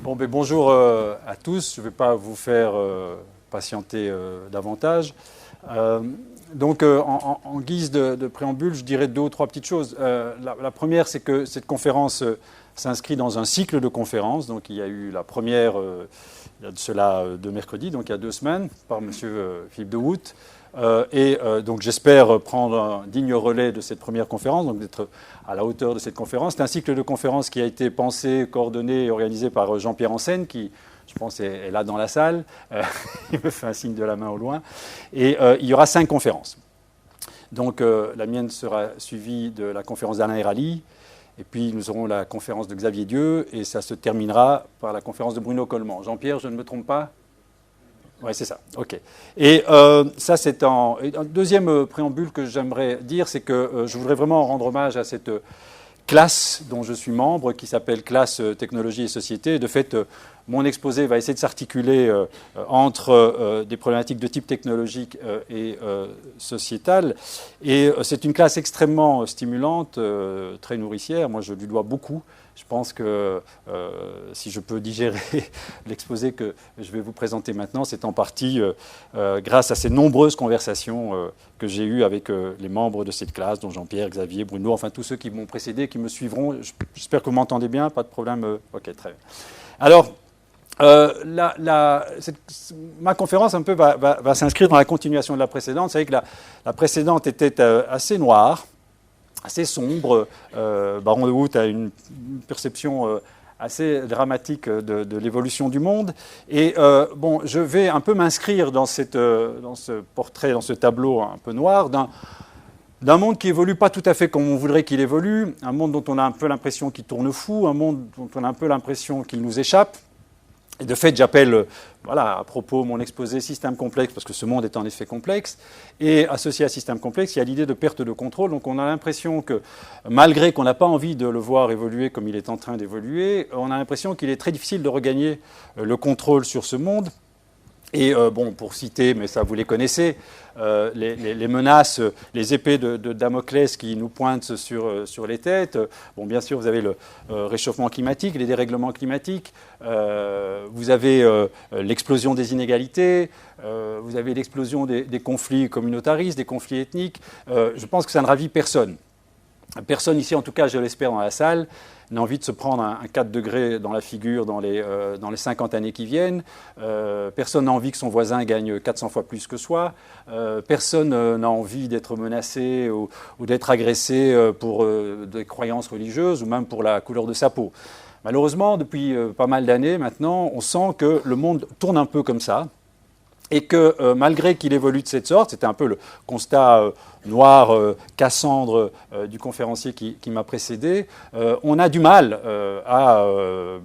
Bon, ben, bonjour à tous. Je ne vais pas vous faire patienter davantage. En guise de préambule, je dirais deux ou trois petites choses. La première, c'est que cette conférence s'inscrit dans un cycle de conférences. Donc, il y a eu la première, il y a de cela 2 mercredis, donc il y a 2 semaines, par M. Philippe de Houdt. Donc j'espère prendre un digne relais de cette première conférence, donc d'être à la hauteur de cette conférence. C'est un cycle de conférences qui a été pensé, coordonné et organisé par Jean-Pierre Ansen, qui, je pense, est là dans la salle. Il me fait un signe de la main au loin. Et il y aura 5 conférences. Donc la mienne sera suivie de la conférence d'Alain Hérali, et puis nous aurons la conférence de Xavier Dieu, et ça se terminera par la conférence de Bruno Coleman. Jean-Pierre, je ne me trompe pas ? Oui, c'est ça. OK. Et ça, c'est un deuxième préambule que j'aimerais dire, c'est que je voudrais vraiment rendre hommage à cette classe dont je suis membre, qui s'appelle Classe Technologie et Société. De fait, mon exposé va essayer de s'articuler entre des problématiques de type technologique et sociétal. Et c'est une classe extrêmement stimulante, très nourricière. Moi, je lui dois beaucoup. Je pense que si je peux digérer l'exposé que je vais vous présenter maintenant, c'est en partie grâce à ces nombreuses conversations que j'ai eues avec les membres de cette classe, dont Jean-Pierre, Xavier, Bruno, enfin tous ceux qui m'ont précédé, qui me suivront. J'espère que vous m'entendez bien, pas de problème. OK, très bien. Alors, ma conférence un peu va s'inscrire dans la continuation de la précédente. Vous savez que la précédente était assez noire, assez sombre. Baron de Houdt a une perception assez dramatique de l'évolution du monde. Et je vais un peu m'inscrire dans ce portrait, dans ce tableau un peu noir, d'un monde qui évolue pas tout à fait comme on voudrait qu'il évolue, un monde dont on a un peu l'impression qu'il tourne fou, un monde dont on a un peu l'impression qu'il nous échappe. Et de fait, j'appelle, à propos mon exposé, système complexe, parce que ce monde est en effet complexe. Et associé à système complexe, il y a l'idée de perte de contrôle. Donc on a l'impression que, malgré qu'on n'a pas envie de le voir évoluer comme il est en train d'évoluer, on a l'impression qu'il est très difficile de regagner le contrôle sur ce monde. Et pour citer, mais ça vous les connaissez, les menaces, les épées de Damoclès qui nous pointent sur les têtes. Bon, bien sûr, vous avez le réchauffement climatique, les dérèglements climatiques, vous avez l'explosion des inégalités, vous avez l'explosion des conflits communautaristes, des conflits ethniques. Je pense que ça ne ravit personne. Personne ici, en tout cas, je l'espère, dans la salle, n'a envie de se prendre un 4 degrés dans la figure dans les 50 années qui viennent. Personne n'a envie que son voisin gagne 400 fois plus que soi. Personne n'a envie d'être menacé ou d'être agressé pour des croyances religieuses ou même pour la couleur de sa peau. Malheureusement, depuis pas mal d'années maintenant, on sent que le monde tourne un peu comme ça. Et que malgré qu'il évolue de cette sorte, c'était un peu le constat noir, Cassandre du conférencier qui m'a précédé, on a du mal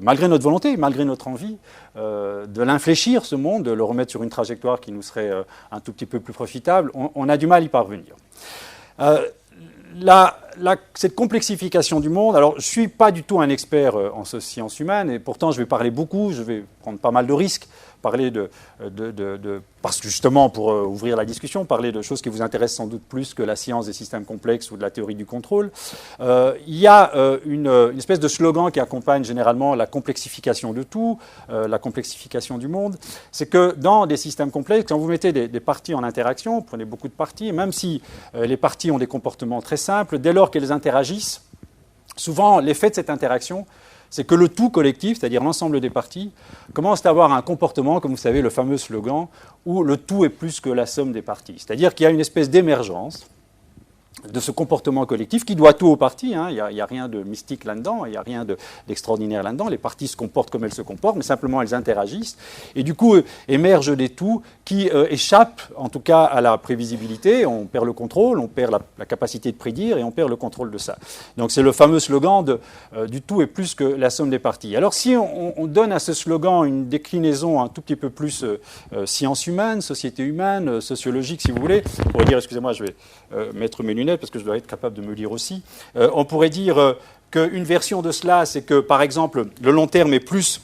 malgré notre volonté, malgré notre envie, de l'infléchir ce monde, de le remettre sur une trajectoire qui nous serait un tout petit peu plus profitable, on a du mal à y parvenir. Cette complexification du monde, alors je ne suis pas du tout un expert en sciences humaines, et pourtant je vais parler beaucoup, je vais prendre pas mal de risques, parler parce que justement pour ouvrir la discussion, parler de choses qui vous intéressent sans doute plus que la science des systèmes complexes ou de la théorie du contrôle. Il y a une espèce de slogan qui accompagne généralement la complexification de tout, la complexification du monde. C'est que dans des systèmes complexes, quand vous mettez des parties en interaction, vous prenez beaucoup de parties, même si les parties ont des comportements très simples, dès lors qu'elles interagissent, souvent l'effet de cette interaction, c'est que le tout collectif, c'est-à-dire l'ensemble des parties, commence à avoir un comportement, comme vous savez, le fameux slogan, où le tout est plus que la somme des parties. C'est-à-dire qu'il y a une espèce d'émergence de ce comportement collectif qui doit tout aux parties. Il n'y a rien de mystique là-dedans, il n'y a rien d'extraordinaire là-dedans. Les parties se comportent comme elles se comportent, mais simplement elles interagissent. Et du coup, émergent des tout qui échappent, en tout cas, à la prévisibilité. On perd le contrôle, on perd la capacité de prédire et on perd le contrôle de ça. Donc c'est le fameux slogan du tout est plus que la somme des parties. Alors si on donne à ce slogan une déclinaison un tout petit peu plus sciences humaines, société humaine, sociologique, si vous voulez, on pourrait dire, excusez-moi, je vais mettre mes lunettes, parce que je dois être capable de me lire aussi, on pourrait dire qu'une version de cela, c'est que, par exemple, le long terme est plus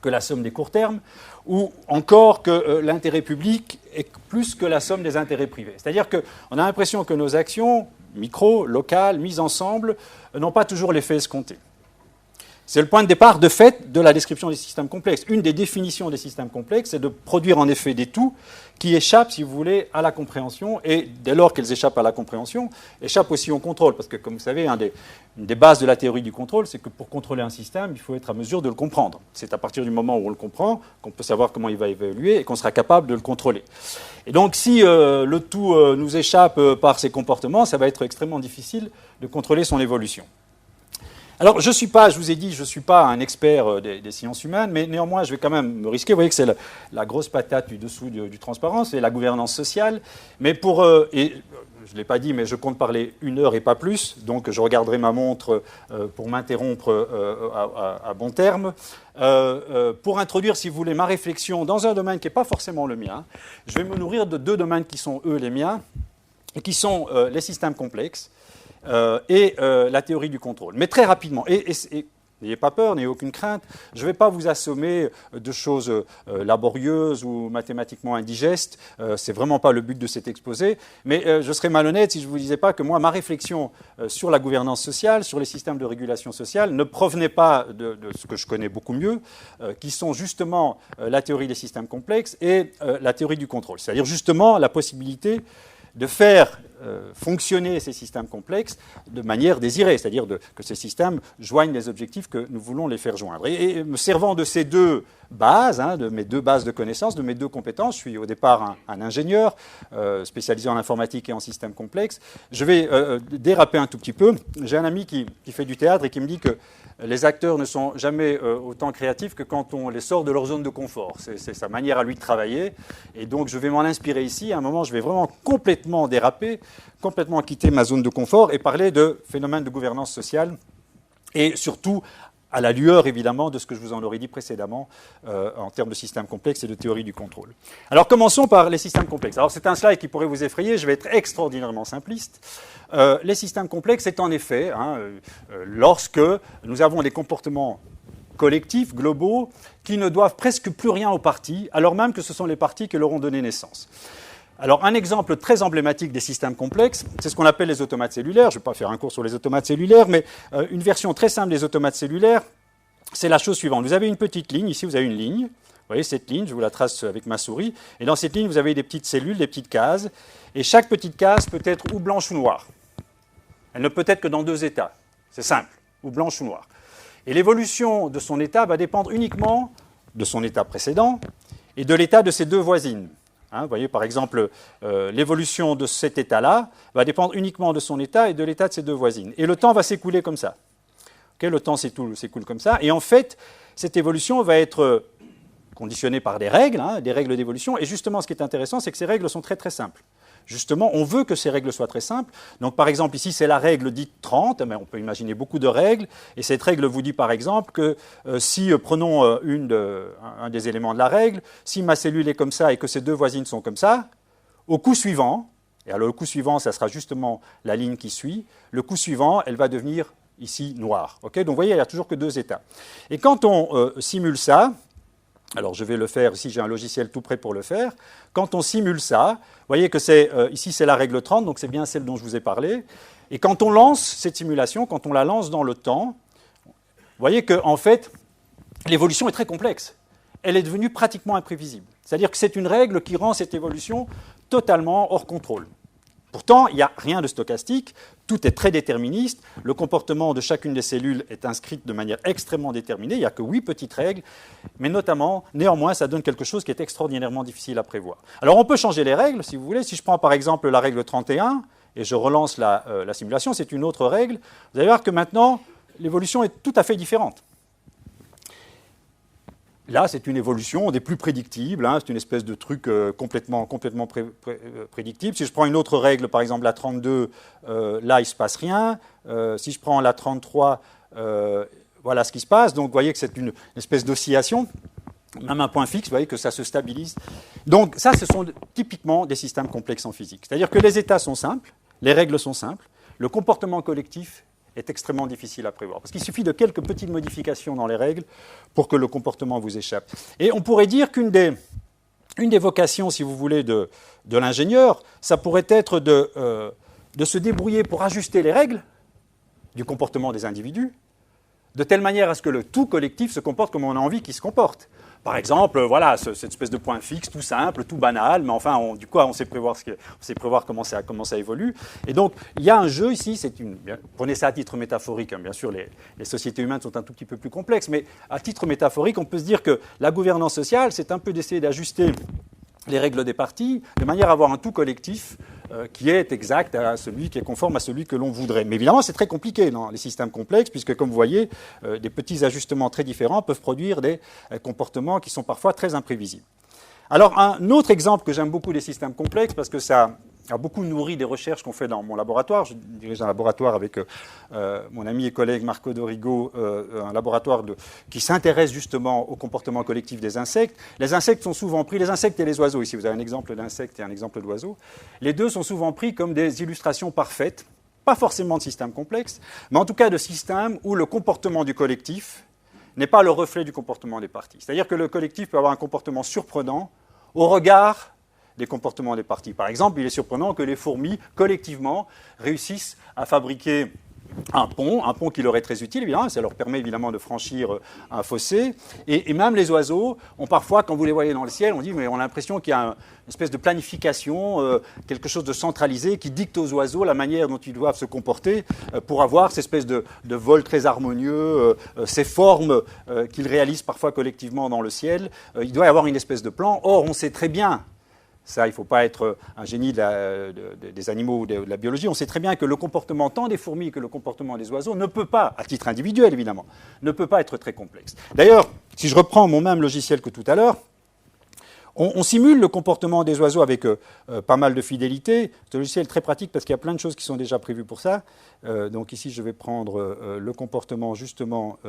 que la somme des courts termes, ou encore que l'intérêt public est plus que la somme des intérêts privés. C'est-à-dire qu'on a l'impression que nos actions, micro, locales, mises ensemble, n'ont pas toujours l'effet escompté. C'est le point de départ, de fait, de la description des systèmes complexes. Une des définitions des systèmes complexes, c'est de produire en effet des tout qui échappent, si vous voulez, à la compréhension, et dès lors qu'elles échappent à la compréhension, échappent aussi au contrôle. Parce que, comme vous savez, une des bases de la théorie du contrôle, c'est que pour contrôler un système, il faut être à mesure de le comprendre. C'est à partir du moment où on le comprend qu'on peut savoir comment il va évoluer et qu'on sera capable de le contrôler. Et donc, si le tout nous échappe par ses comportements, ça va être extrêmement difficile de contrôler son évolution. Alors, je vous ai dit, je ne suis pas un expert des sciences humaines, mais néanmoins, je vais quand même me risquer. Vous voyez que c'est la grosse patate du dessous du transparence, c'est la gouvernance sociale. Mais et je ne l'ai pas dit, mais je compte parler 1 heure et pas plus, donc je regarderai ma montre pour m'interrompre à bon terme. Pour introduire, si vous voulez, ma réflexion dans un domaine qui n'est pas forcément le mien, je vais me nourrir de 2 domaines qui sont, eux, les miens, et qui sont les systèmes complexes, et la théorie du contrôle. Mais très rapidement, et n'ayez pas peur, n'ayez aucune crainte, je ne vais pas vous assommer de choses laborieuses ou mathématiquement indigestes, ce n'est vraiment pas le but de cet exposé, mais je serais malhonnête si je ne vous disais pas que moi, ma réflexion sur la gouvernance sociale, sur les systèmes de régulation sociale, ne provenait pas de ce que je connais beaucoup mieux, qui sont justement la théorie des systèmes complexes et la théorie du contrôle, c'est-à-dire justement la possibilité de faire fonctionner ces systèmes complexes de manière désirée, c'est-à-dire que ces systèmes joignent les objectifs que nous voulons les faire joindre. Et me servant de ces 2 bases, de mes 2 bases de connaissances, de mes 2 compétences, je suis au départ un ingénieur spécialisé en informatique et en systèmes complexes, je vais déraper un tout petit peu. J'ai un ami qui fait du théâtre et qui me dit que les acteurs ne sont jamais autant créatifs que quand on les sort de leur zone de confort. C'est sa manière à lui de travailler. Et donc, je vais m'en inspirer ici. À un moment, je vais vraiment complètement déraper, complètement quitter ma zone de confort et parler de phénomènes de gouvernance sociale et surtout à la lueur, évidemment, de ce que je vous en aurais dit précédemment en termes de systèmes complexes et de théorie du contrôle. Alors, commençons par les systèmes complexes. Alors, c'est un slide qui pourrait vous effrayer. Je vais être extraordinairement simpliste. Les systèmes complexes, c'est en effet, lorsque nous avons des comportements collectifs, globaux, qui ne doivent presque plus rien aux parties, alors même que ce sont les parties qui leur ont donné naissance. Alors, un exemple très emblématique des systèmes complexes, c'est ce qu'on appelle les automates cellulaires. Je ne vais pas faire un cours sur les automates cellulaires, mais une version très simple des automates cellulaires, c'est la chose suivante. Vous avez une petite ligne, ici vous avez une ligne. Vous voyez cette ligne, je vous la trace avec ma souris. Et dans cette ligne, vous avez des petites cellules, des petites cases. Et chaque petite case peut être ou blanche ou noire. Elle ne peut être que dans 2 états. C'est simple, ou blanche ou noire. Et l'évolution de son état va dépendre uniquement de son état précédent et de l'état de ses 2 voisines. Vous voyez, par exemple, l'évolution de cet état-là va dépendre uniquement de son état et de l'état de ses 2 voisines. Et le temps va s'écouler comme ça. Le temps s'écoule comme ça. Et en fait, cette évolution va être conditionnée par des règles d'évolution. Et justement, ce qui est intéressant, c'est que ces règles sont très très simples. Justement, on veut que ces règles soient très simples. Donc, par exemple, ici, c'est la règle dite 30. Mais on peut imaginer beaucoup de règles. Et cette règle vous dit, par exemple, que si, prenons un des éléments de la règle, si ma cellule est comme ça et que ses 2 voisines sont comme ça, au coup suivant, et alors le coup suivant, ça sera justement la ligne qui suit, le coup suivant, elle va devenir ici noire. Donc, vous voyez, il n'y a toujours que 2 états. Et quand on simule ça, alors je vais le faire, ici j'ai un logiciel tout prêt pour le faire. Quand on simule ça, vous voyez que ici c'est la règle 30, donc c'est bien celle dont je vous ai parlé. Et quand on lance cette simulation, quand on la lance dans le temps, vous voyez qu'en fait, l'évolution est très complexe. Elle est devenue pratiquement imprévisible. C'est-à-dire que c'est une règle qui rend cette évolution totalement hors contrôle. Pourtant, il n'y a rien de stochastique, tout est très déterministe, le comportement de chacune des cellules est inscrit de manière extrêmement déterminée, il n'y a que 8 petites règles, mais néanmoins, ça donne quelque chose qui est extraordinairement difficile à prévoir. Alors on peut changer les règles, si vous voulez. Si je prends par exemple la règle 31, et je relance la simulation, c'est une autre règle, vous allez voir que maintenant, l'évolution est tout à fait différente. Là, c'est une évolution des plus prédictibles, c'est une espèce de truc complètement prédictible. Si je prends une autre règle, par exemple la 32, là, il ne se passe rien. Si je prends la 33, voilà ce qui se passe. Donc, vous voyez que c'est une espèce d'oscillation. Même un point fixe, vous voyez que ça se stabilise. Donc, ça, ce sont typiquement des systèmes complexes en physique. C'est-à-dire que les états sont simples, les règles sont simples, le comportement collectif est extrêmement difficile à prévoir. Parce qu'il suffit de quelques petites modifications dans les règles pour que le comportement vous échappe. Et on pourrait dire qu'une des vocations, si vous voulez, de l'ingénieur, ça pourrait être de se débrouiller pour ajuster les règles du comportement des individus, de telle manière à ce que le tout collectif se comporte comme on a envie qu'il se comporte. Par exemple, voilà, cette espèce de point fixe, tout simple, tout banal, mais enfin, du coup, on sait prévoir comment ça évolue. Et donc, il y a un jeu ici, prenez ça à titre métaphorique, hein, bien sûr, les sociétés humaines sont un tout petit peu plus complexes, mais à titre métaphorique, on peut se dire que la gouvernance sociale, c'est un peu d'essayer d'ajuster les règles des partis, de manière à avoir un tout collectif qui est exact qui est conforme à celui que l'on voudrait. Mais évidemment, c'est très compliqué dans les systèmes complexes, puisque, comme vous voyez, des petits ajustements très différents peuvent produire des comportements qui sont parfois très imprévisibles. Alors, un autre exemple que j'aime beaucoup des systèmes complexes, parce que ça a beaucoup nourri des recherches qu'on fait dans mon laboratoire. Je dirige un laboratoire avec mon ami et collègue Marco Dorigo, un laboratoire qui s'intéresse justement au comportement collectif des insectes. Les insectes sont souvent pris, les insectes et les oiseaux, ici vous avez un exemple d'insecte et un exemple d'oiseau, les deux sont souvent pris comme des illustrations parfaites, pas forcément de systèmes complexes, mais en tout cas de systèmes où le comportement du collectif n'est pas le reflet du comportement des parties. C'est-à-dire que le collectif peut avoir un comportement surprenant au regard des comportements des parties. Par exemple, il est surprenant que les fourmis, collectivement, réussissent à fabriquer un pont qui leur est très utile, évidemment, ça leur permet évidemment de franchir un fossé. Et même les oiseaux ont parfois, quand vous les voyez dans le ciel, on a l'impression qu'il y a une espèce de planification, quelque chose de centralisé qui dicte aux oiseaux la manière dont ils doivent se comporter pour avoir cette espèce de vol très harmonieux, ces formes qu'ils réalisent parfois collectivement dans le ciel. Il doit y avoir une espèce de plan. Or, on sait très bien, ça, il ne faut pas être un génie des animaux ou de la biologie. On sait très bien que le comportement tant des fourmis que le comportement des oiseaux ne peut pas, à titre individuel évidemment, ne peut pas être très complexe. D'ailleurs, si je reprends mon même logiciel que tout à l'heure, on simule le comportement des oiseaux avec pas mal de fidélité. C'est un logiciel très pratique parce qu'il y a plein de choses qui sont déjà prévues pour ça. Donc ici, je vais prendre le comportement justement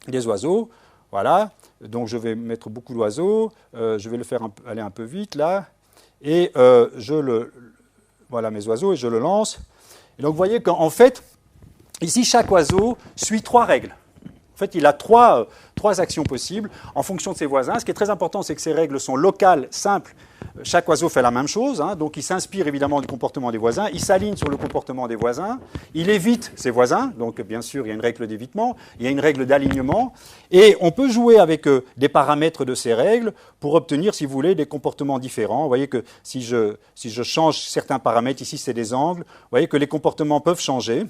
des oiseaux. Voilà, donc je vais mettre beaucoup d'oiseaux, je vais le faire aller un peu vite là, et voilà mes oiseaux, et je le lance. Et donc vous voyez qu'en fait, ici chaque oiseau suit 3 règles. En fait, il a trois actions possibles en fonction de ses voisins. Ce qui est très important, c'est que ces règles sont locales, simples. Chaque oiseau fait la même chose, hein, donc il s'inspire évidemment du comportement des voisins, il s'aligne sur le comportement des voisins, il évite ses voisins, donc bien sûr il y a une règle d'évitement, il y a une règle d'alignement, et on peut jouer avec des paramètres de ces règles pour obtenir, si vous voulez, des comportements différents. Vous voyez que si je change certains paramètres, ici c'est des angles, vous voyez que les comportements peuvent changer,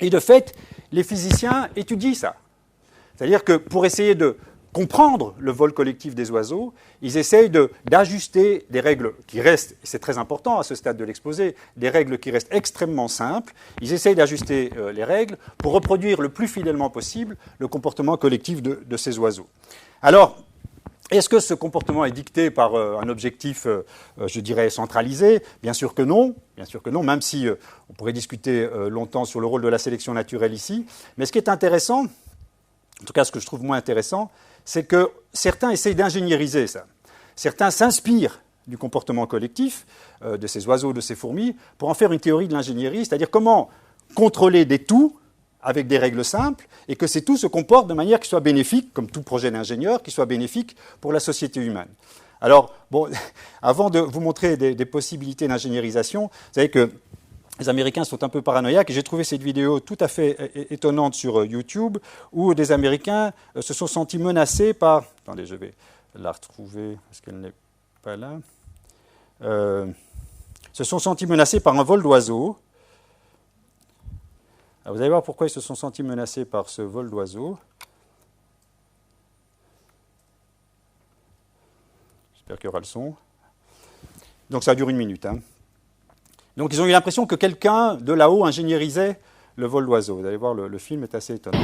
et de fait, les physiciens étudient ça. C'est-à-dire que pour essayer de comprendre le vol collectif des oiseaux, ils essayent d'ajuster des règles qui restent, et c'est très important à ce stade de l'exposé, des règles qui restent extrêmement simples. Ils essayent d'ajuster les règles pour reproduire le plus fidèlement possible le comportement collectif de ces oiseaux. Alors, est-ce que ce comportement est dicté par un objectif, je dirais, centralisé ? Bien sûr que non, même si on pourrait discuter longtemps sur le rôle de la sélection naturelle ici. Mais ce qui est intéressant, en tout cas ce que je trouve moins intéressant, c'est que certains essayent d'ingénieriser ça. Certains s'inspirent du comportement collectif de ces oiseaux, de ces fourmis, pour en faire une théorie de l'ingénierie, c'est-à-dire comment contrôler des tout avec des règles simples, et que ces tout se comportent de manière qui soit bénéfique, comme tout projet d'ingénieur, qui soit bénéfique pour la société humaine. Alors, bon, avant de vous montrer des possibilités d'ingénierisation, vous savez que les Américains sont un peu paranoïaques, et j'ai trouvé cette vidéo tout à fait étonnante sur YouTube, où des Américains se sont sentis menacés par... Attendez, je vais la retrouver, parce qu'elle n'est pas là. Se sont sentis menacés par un vol d'oiseaux. Vous allez voir pourquoi ils se sont sentis menacés par ce vol d'oiseaux. J'espère qu'il y aura le son. Donc ça dure 1 minute, hein. Donc ils ont eu l'impression que quelqu'un de là-haut ingénierisait le vol d'oiseaux. Vous allez voir, le film est assez étonnant.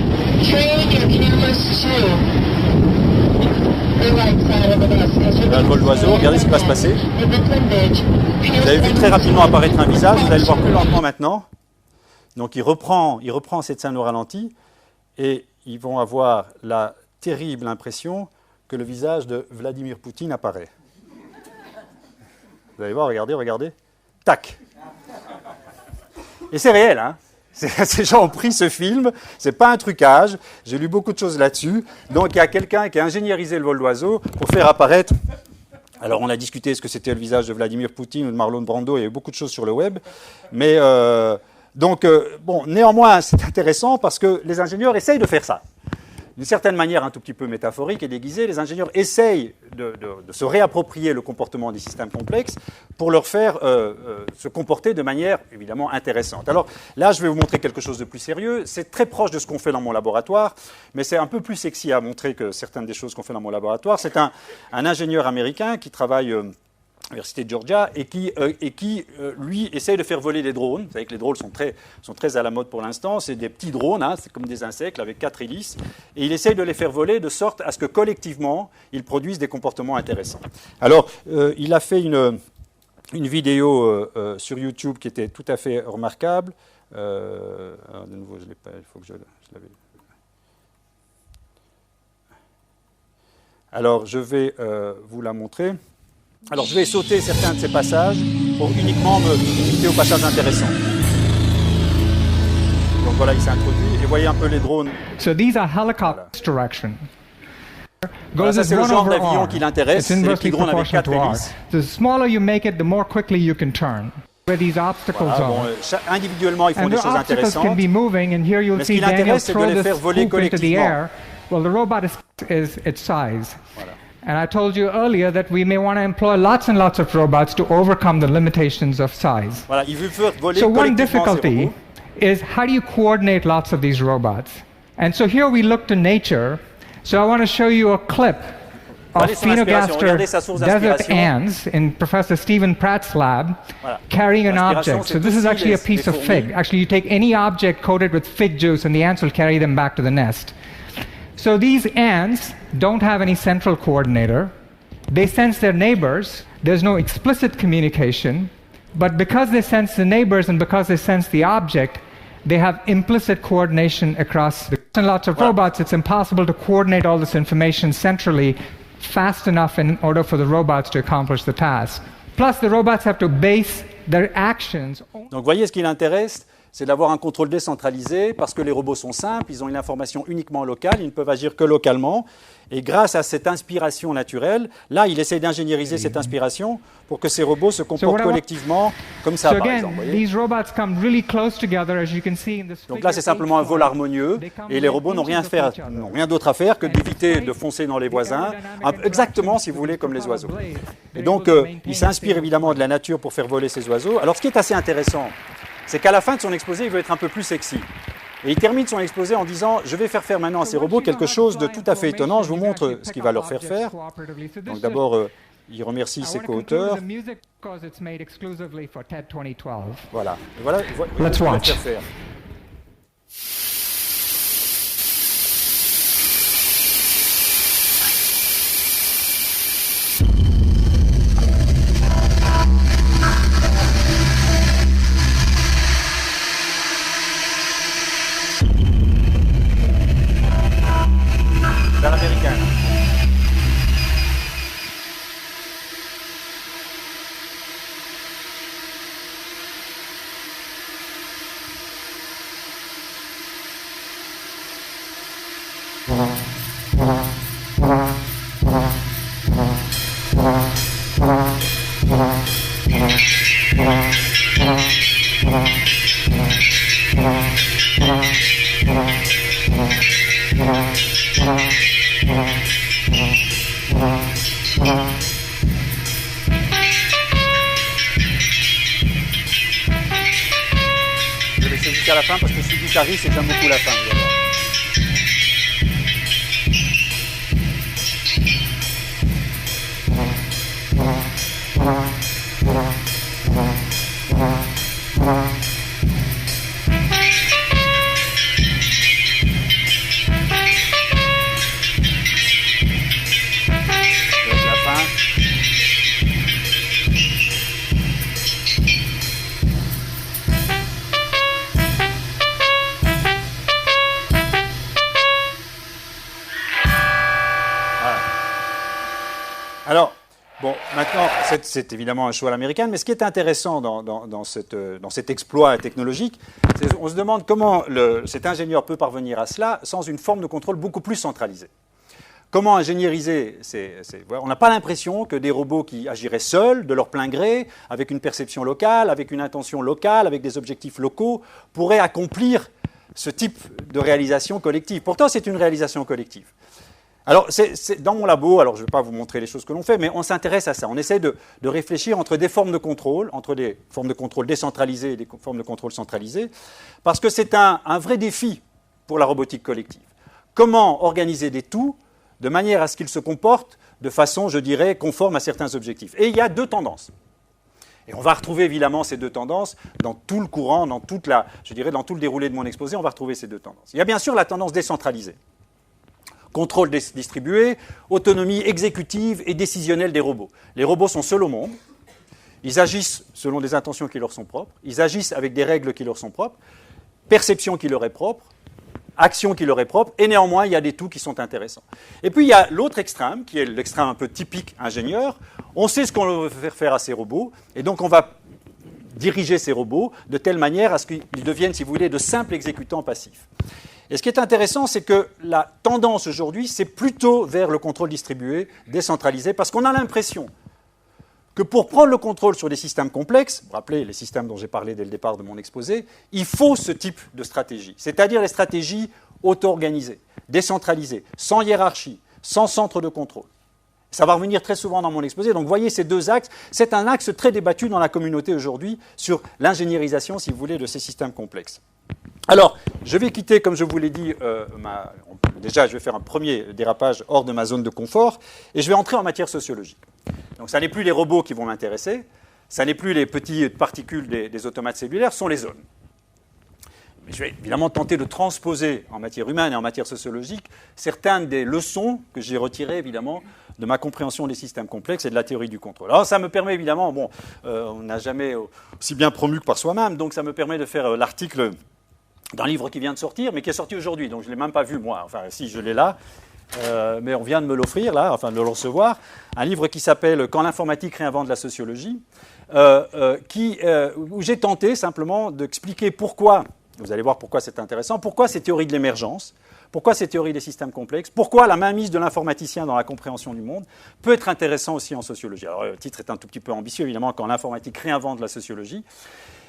Là, le vol d'oiseaux, regardez ce qui va se passer. Vous avez vu très rapidement apparaître un visage, vous allez le voir plus lentement maintenant. Donc il reprend cette scène au ralenti, et ils vont avoir la terrible impression que le visage de Vladimir Poutine apparaît. Vous allez voir, regardez. Tac. Et c'est réel, hein. Ces gens ont pris ce film, c'est pas un trucage, j'ai lu beaucoup de choses là-dessus. Donc il y a quelqu'un qui a ingénierisé le vol d'oiseau pour faire apparaître... Alors on a discuté, est-ce que c'était le visage de Vladimir Poutine ou de Marlon Brando, il y a eu beaucoup de choses sur le web, mais Donc, bon, néanmoins, c'est intéressant parce que les ingénieurs essayent de faire ça. D'une certaine manière un tout petit peu métaphorique et déguisée, les ingénieurs essayent de se réapproprier le comportement des systèmes complexes pour leur faire se comporter de manière évidemment intéressante. Alors là, je vais vous montrer quelque chose de plus sérieux. C'est très proche de ce qu'on fait dans mon laboratoire, mais c'est un peu plus sexy à montrer que certaines des choses qu'on fait dans mon laboratoire. C'est un ingénieur américain qui travaille l'Université de Georgia, et qui lui, essaye de faire voler des drones. Vous savez que les drones sont très à la mode pour l'instant. C'est des petits drones, hein, c'est comme des insectes avec 4 hélices. Et il essaye de les faire voler de sorte à ce que, collectivement, ils produisent des comportements intéressants. Alors, il a fait une vidéo sur YouTube qui était tout à fait remarquable. Alors, de nouveau, je ne l'ai pas, il faut que je l'avais. Alors, je vais vous la montrer. Alors, je vais sauter certains de ces passages pour uniquement me limiter aux passages intéressants. Donc voilà, il s'est introduit. Et voyez un peu les drones. So these are helicopter direction. Voilà, ça, c'est le genre d'avion qui l'intéresse. C'est les petits drones avec 4 hélices. The smaller you make it, the more quickly you can turn. Where these obstacles voilà, bon, individuellement, ils font des choses intéressantes. Can be moving, and here you'll mais ce see qui Daniel l'intéresse, c'est de throw les this faire voler hoop into the collectivement. air. Well, the robot is its size. Voilà. And I told you earlier that we may want to employ lots and lots of robots to overcome the limitations of size. Voilà, il veut faire voler so one collectivement ces difficulty robots. is how do you coordinate lots of these robots? And so here we look to nature. So I want to show you a clip of Phenogaster desert ants in Professor Stephen Pratt's lab carrying an object. So this is actually a piece of fig. Actually, you take any object coated with fig juice and the ants will carry them back to the nest. So these ants don't have any central coordinator. They sense their neighbors. There's no explicit communication. But because they sense the neighbors and because they sense the object, they have implicit coordination across lots of robots. It's impossible to coordinate all this information centrally fast enough in order for the robots to accomplish the task. Plus, the robots have to base their actions. Donc, voyez, ce qui l'intéresse, c'est d'avoir un contrôle décentralisé parce que les robots sont simples, ils ont une information uniquement locale, ils ne peuvent agir que localement. Et grâce à cette inspiration naturelle, là, il essaie d'ingénieriser cette inspiration pour que ces robots se comportent collectivement comme ça, par exemple. Donc là, c'est simplement un vol harmonieux et les robots n'ont rien d'autre à faire que d'éviter de foncer dans les voisins, exactement, si vous voulez, comme les oiseaux. Et donc, il s'inspire évidemment de la nature pour faire voler ces oiseaux. Alors, ce qui est assez intéressant, c'est qu'à la fin de son exposé, il veut être un peu plus sexy. Et il termine son exposé en disant « Je vais faire maintenant à ces robots quelque chose de tout à fait étonnant. Je vous montre ce qu'il va leur faire faire. » Donc d'abord, il remercie ses co-auteurs. Voilà. Et voilà, Let's watch. Faire. Vers l'américaine. Je vais laisser jusqu'à la fin parce que je suis guitariste et j'aime beaucoup la fin. Alors, bon, maintenant, c'est évidemment un choix à l'américaine, mais ce qui est intéressant dans cet exploit technologique, c'est qu'on se demande comment cet ingénieur peut parvenir à cela sans une forme de contrôle beaucoup plus centralisée. comment ingénieriser on n'a pas l'impression que des robots qui agiraient seuls, de leur plein gré, avec une perception locale, avec une intention locale, avec des objectifs locaux, pourraient accomplir ce type de réalisation collective. Pourtant, c'est une réalisation collective. Alors, c'est dans mon labo, alors je ne vais pas vous montrer les choses que l'on fait, mais on s'intéresse à ça. On essaie de réfléchir entre des formes de contrôle, entre des formes de contrôle décentralisées et des formes de contrôle centralisées, parce que c'est un vrai défi pour la robotique collective. Comment organiser des tout de manière à ce qu'ils se comportent de façon, je dirais, conforme à certains objectifs. Et il y a deux tendances. Et on va retrouver évidemment ces deux tendances dans tout le courant, dans tout le déroulé de mon exposé, on va retrouver ces deux tendances. Il y a bien sûr la tendance décentralisée. Contrôle distribué, autonomie exécutive et décisionnelle des robots. Les robots sont seuls au monde, ils agissent selon des intentions qui leur sont propres, ils agissent avec des règles qui leur sont propres, perception qui leur est propre, action qui leur est propre, et néanmoins, il y a des tout qui sont intéressants. Et puis, il y a l'autre extrême, qui est l'extrême un peu typique ingénieur. On sait ce qu'on veut faire à ces robots, et donc on va diriger ces robots de telle manière à ce qu'ils deviennent, si vous voulez, de simples exécutants passifs. Et ce qui est intéressant, c'est que la tendance aujourd'hui, c'est plutôt vers le contrôle distribué, décentralisé, parce qu'on a l'impression que pour prendre le contrôle sur des systèmes complexes, vous vous rappelez les systèmes dont j'ai parlé dès le départ de mon exposé, il faut ce type de stratégie, c'est-à-dire les stratégies auto-organisées, décentralisées, sans hiérarchie, sans centre de contrôle. Ça va revenir très souvent dans mon exposé. Donc, vous voyez ces deux axes. C'est un axe très débattu dans la communauté aujourd'hui sur l'ingénierisation, si vous voulez, de ces systèmes complexes. Alors, je vais quitter, comme je vous l'ai dit, déjà, je vais faire un premier dérapage hors de ma zone de confort, et je vais entrer en matière sociologique. Donc, ça n'est plus les robots qui vont m'intéresser, ça n'est plus les petites particules des automates cellulaires, ce sont les zones. Mais je vais évidemment tenter de transposer en matière humaine et en matière sociologique certaines des leçons que j'ai retirées, évidemment, de ma compréhension des systèmes complexes et de la théorie du contrôle. Alors, ça me permet, évidemment, on n'a jamais aussi bien promu que par soi-même, donc ça me permet de faire l'article d'un livre qui vient de sortir, mais qui est sorti aujourd'hui, donc je ne l'ai même pas vu, moi. Enfin, si, je l'ai là, mais on vient de me l'offrir, là, enfin de le recevoir. Un livre qui s'appelle « Quand l'informatique réinvente la sociologie », où j'ai tenté simplement d'expliquer pourquoi, vous allez voir pourquoi c'est intéressant, pourquoi ces théories de l'émergence, pourquoi ces théories des systèmes complexes, pourquoi la mainmise de l'informaticien dans la compréhension du monde peut être intéressant aussi en sociologie. Alors, le titre est un tout petit peu ambitieux, évidemment, quand l'informatique réinvente la sociologie.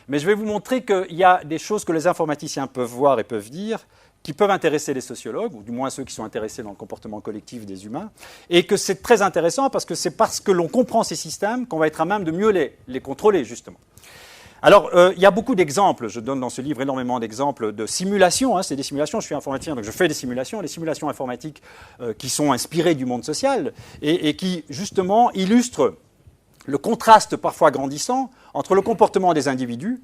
Mais je vais vous montrer qu'il y a des choses que les informaticiens peuvent voir et peuvent dire qui peuvent intéresser les sociologues, ou du moins ceux qui sont intéressés dans le comportement collectif des humains, et que c'est très intéressant parce que c'est parce que l'on comprend ces systèmes qu'on va être à même de mieux les contrôler, justement. Alors, il y a beaucoup d'exemples, je donne dans ce livre énormément d'exemples de simulations, c'est des simulations, je suis informaticien, donc je fais des simulations informatiques qui sont inspirées du monde social, et qui, justement, illustrent le contraste parfois grandissant entre le comportement des individus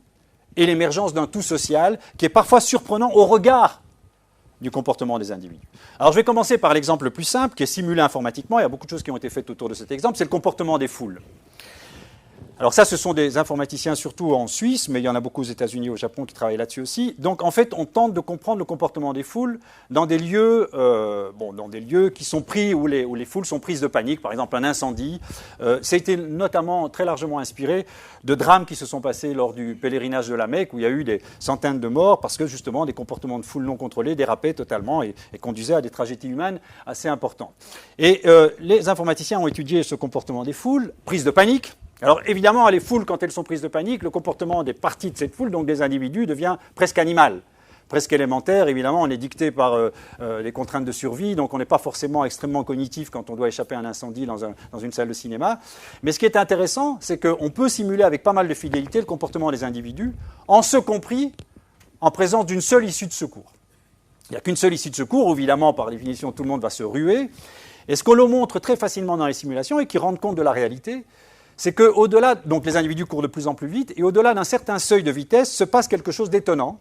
et l'émergence d'un tout social qui est parfois surprenant au regard du comportement des individus. Alors je vais commencer par l'exemple le plus simple, qui est simulé informatiquement. Il y a beaucoup de choses qui ont été faites autour de cet exemple. C'est le comportement des foules. Alors ça, ce sont des informaticiens surtout en Suisse, mais il y en a beaucoup aux États-Unis et au Japon qui travaillent là-dessus aussi. Donc en fait, on tente de comprendre le comportement des foules dans des lieux, qui sont pris, où les foules sont prises de panique, par exemple un incendie. Ça a été notamment très largement inspiré de drames qui se sont passés lors du pèlerinage de la Mecque, où il y a eu des centaines de morts, parce que justement des comportements de foule non contrôlés dérapaient totalement et conduisaient à des tragédies humaines assez importantes. Et les informaticiens ont étudié ce comportement des foules, prise de panique. Alors évidemment, les foules, quand elles sont prises de panique, le comportement des parties de cette foule, donc des individus, devient presque animal, presque élémentaire. Évidemment, on est dicté par les contraintes de survie, donc on n'est pas forcément extrêmement cognitif quand on doit échapper à un incendie dans une salle de cinéma. Mais ce qui est intéressant, c'est qu'on peut simuler avec pas mal de fidélité le comportement des individus, en ce compris en présence d'une seule issue de secours. Il n'y a qu'une seule issue de secours, où évidemment, par définition, tout le monde va se ruer. Et ce qu'on le montre très facilement dans les simulations et qui rend compte de la réalité, c'est qu'au-delà, donc les individus courent de plus en plus vite, et au-delà d'un certain seuil de vitesse, se passe quelque chose d'étonnant.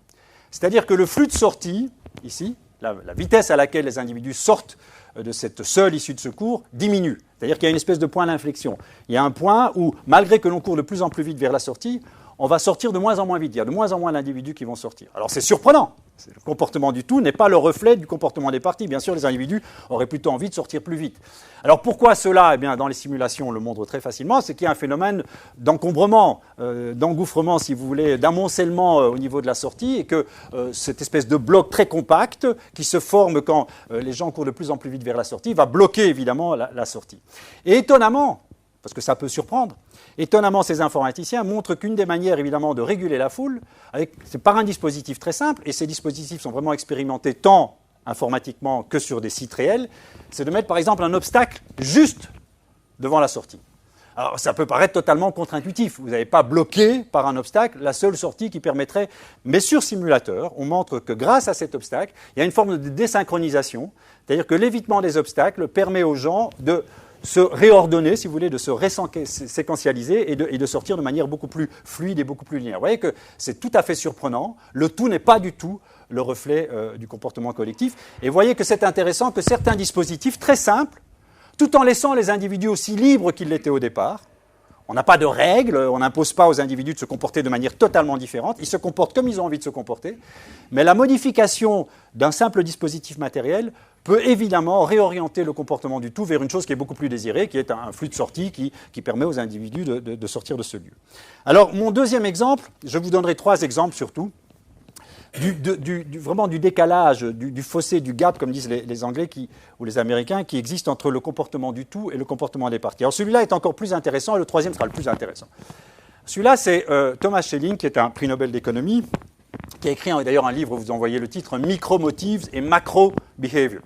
C'est-à-dire que le flux de sortie, ici, la vitesse à laquelle les individus sortent de cette seule issue de secours, diminue. C'est-à-dire qu'il y a une espèce de point d'inflexion. Il y a un point où, malgré que l'on court de plus en plus vite vers la sortie, on va sortir de moins en moins vite. Il y a de moins en moins d'individus qui vont sortir. Alors c'est surprenant. Le comportement du tout n'est pas le reflet du comportement des parties. Bien sûr, les individus auraient plutôt envie de sortir plus vite. Alors pourquoi cela? Eh bien, dans les simulations, on le montre très facilement, c'est qu'il y a un phénomène d'encombrement, d'engouffrement, si vous voulez, d'amoncellement au niveau de la sortie, et que cette espèce de bloc très compact qui se forme quand les gens courent de plus en plus vite vers la sortie va bloquer évidemment la sortie. Et étonnamment, parce que ça peut surprendre, étonnamment, ces informaticiens montrent qu'une des manières, évidemment, de réguler la foule, c'est par un dispositif très simple, et ces dispositifs sont vraiment expérimentés tant informatiquement que sur des sites réels, c'est de mettre, par exemple, un obstacle juste devant la sortie. Alors, ça peut paraître totalement contre-intuitif. Vous n'avez pas bloqué par un obstacle la seule sortie qui permettrait, mais sur simulateur, on montre que grâce à cet obstacle, il y a une forme de désynchronisation, c'est-à-dire que l'évitement des obstacles permet aux gens de se réordonner, si vous voulez, de se séquentialiser et de sortir de manière beaucoup plus fluide et beaucoup plus linéaire. Vous voyez que c'est tout à fait surprenant. Le tout n'est pas du tout le reflet du comportement collectif. Et vous voyez que c'est intéressant que certains dispositifs très simples, tout en laissant les individus aussi libres qu'ils l'étaient au départ, on n'a pas de règles, on n'impose pas aux individus de se comporter de manière totalement différente, ils se comportent comme ils ont envie de se comporter, mais la modification d'un simple dispositif matériel peut évidemment réorienter le comportement du tout vers une chose qui est beaucoup plus désirée, qui est un flux de sortie qui permet aux individus de sortir de ce lieu. Alors, mon deuxième exemple, je vous donnerai 3 exemples surtout, vraiment du décalage, du fossé, du gap, comme disent les Anglais ou les Américains, qui existe entre le comportement du tout et le comportement des parties. Alors celui-là est encore plus intéressant, et le troisième sera le plus intéressant. Celui-là, c'est Thomas Schelling, qui est un prix Nobel d'économie, qui a écrit d'ailleurs un livre, vous en voyez le titre, Micro-Motives et Macro-Behavior.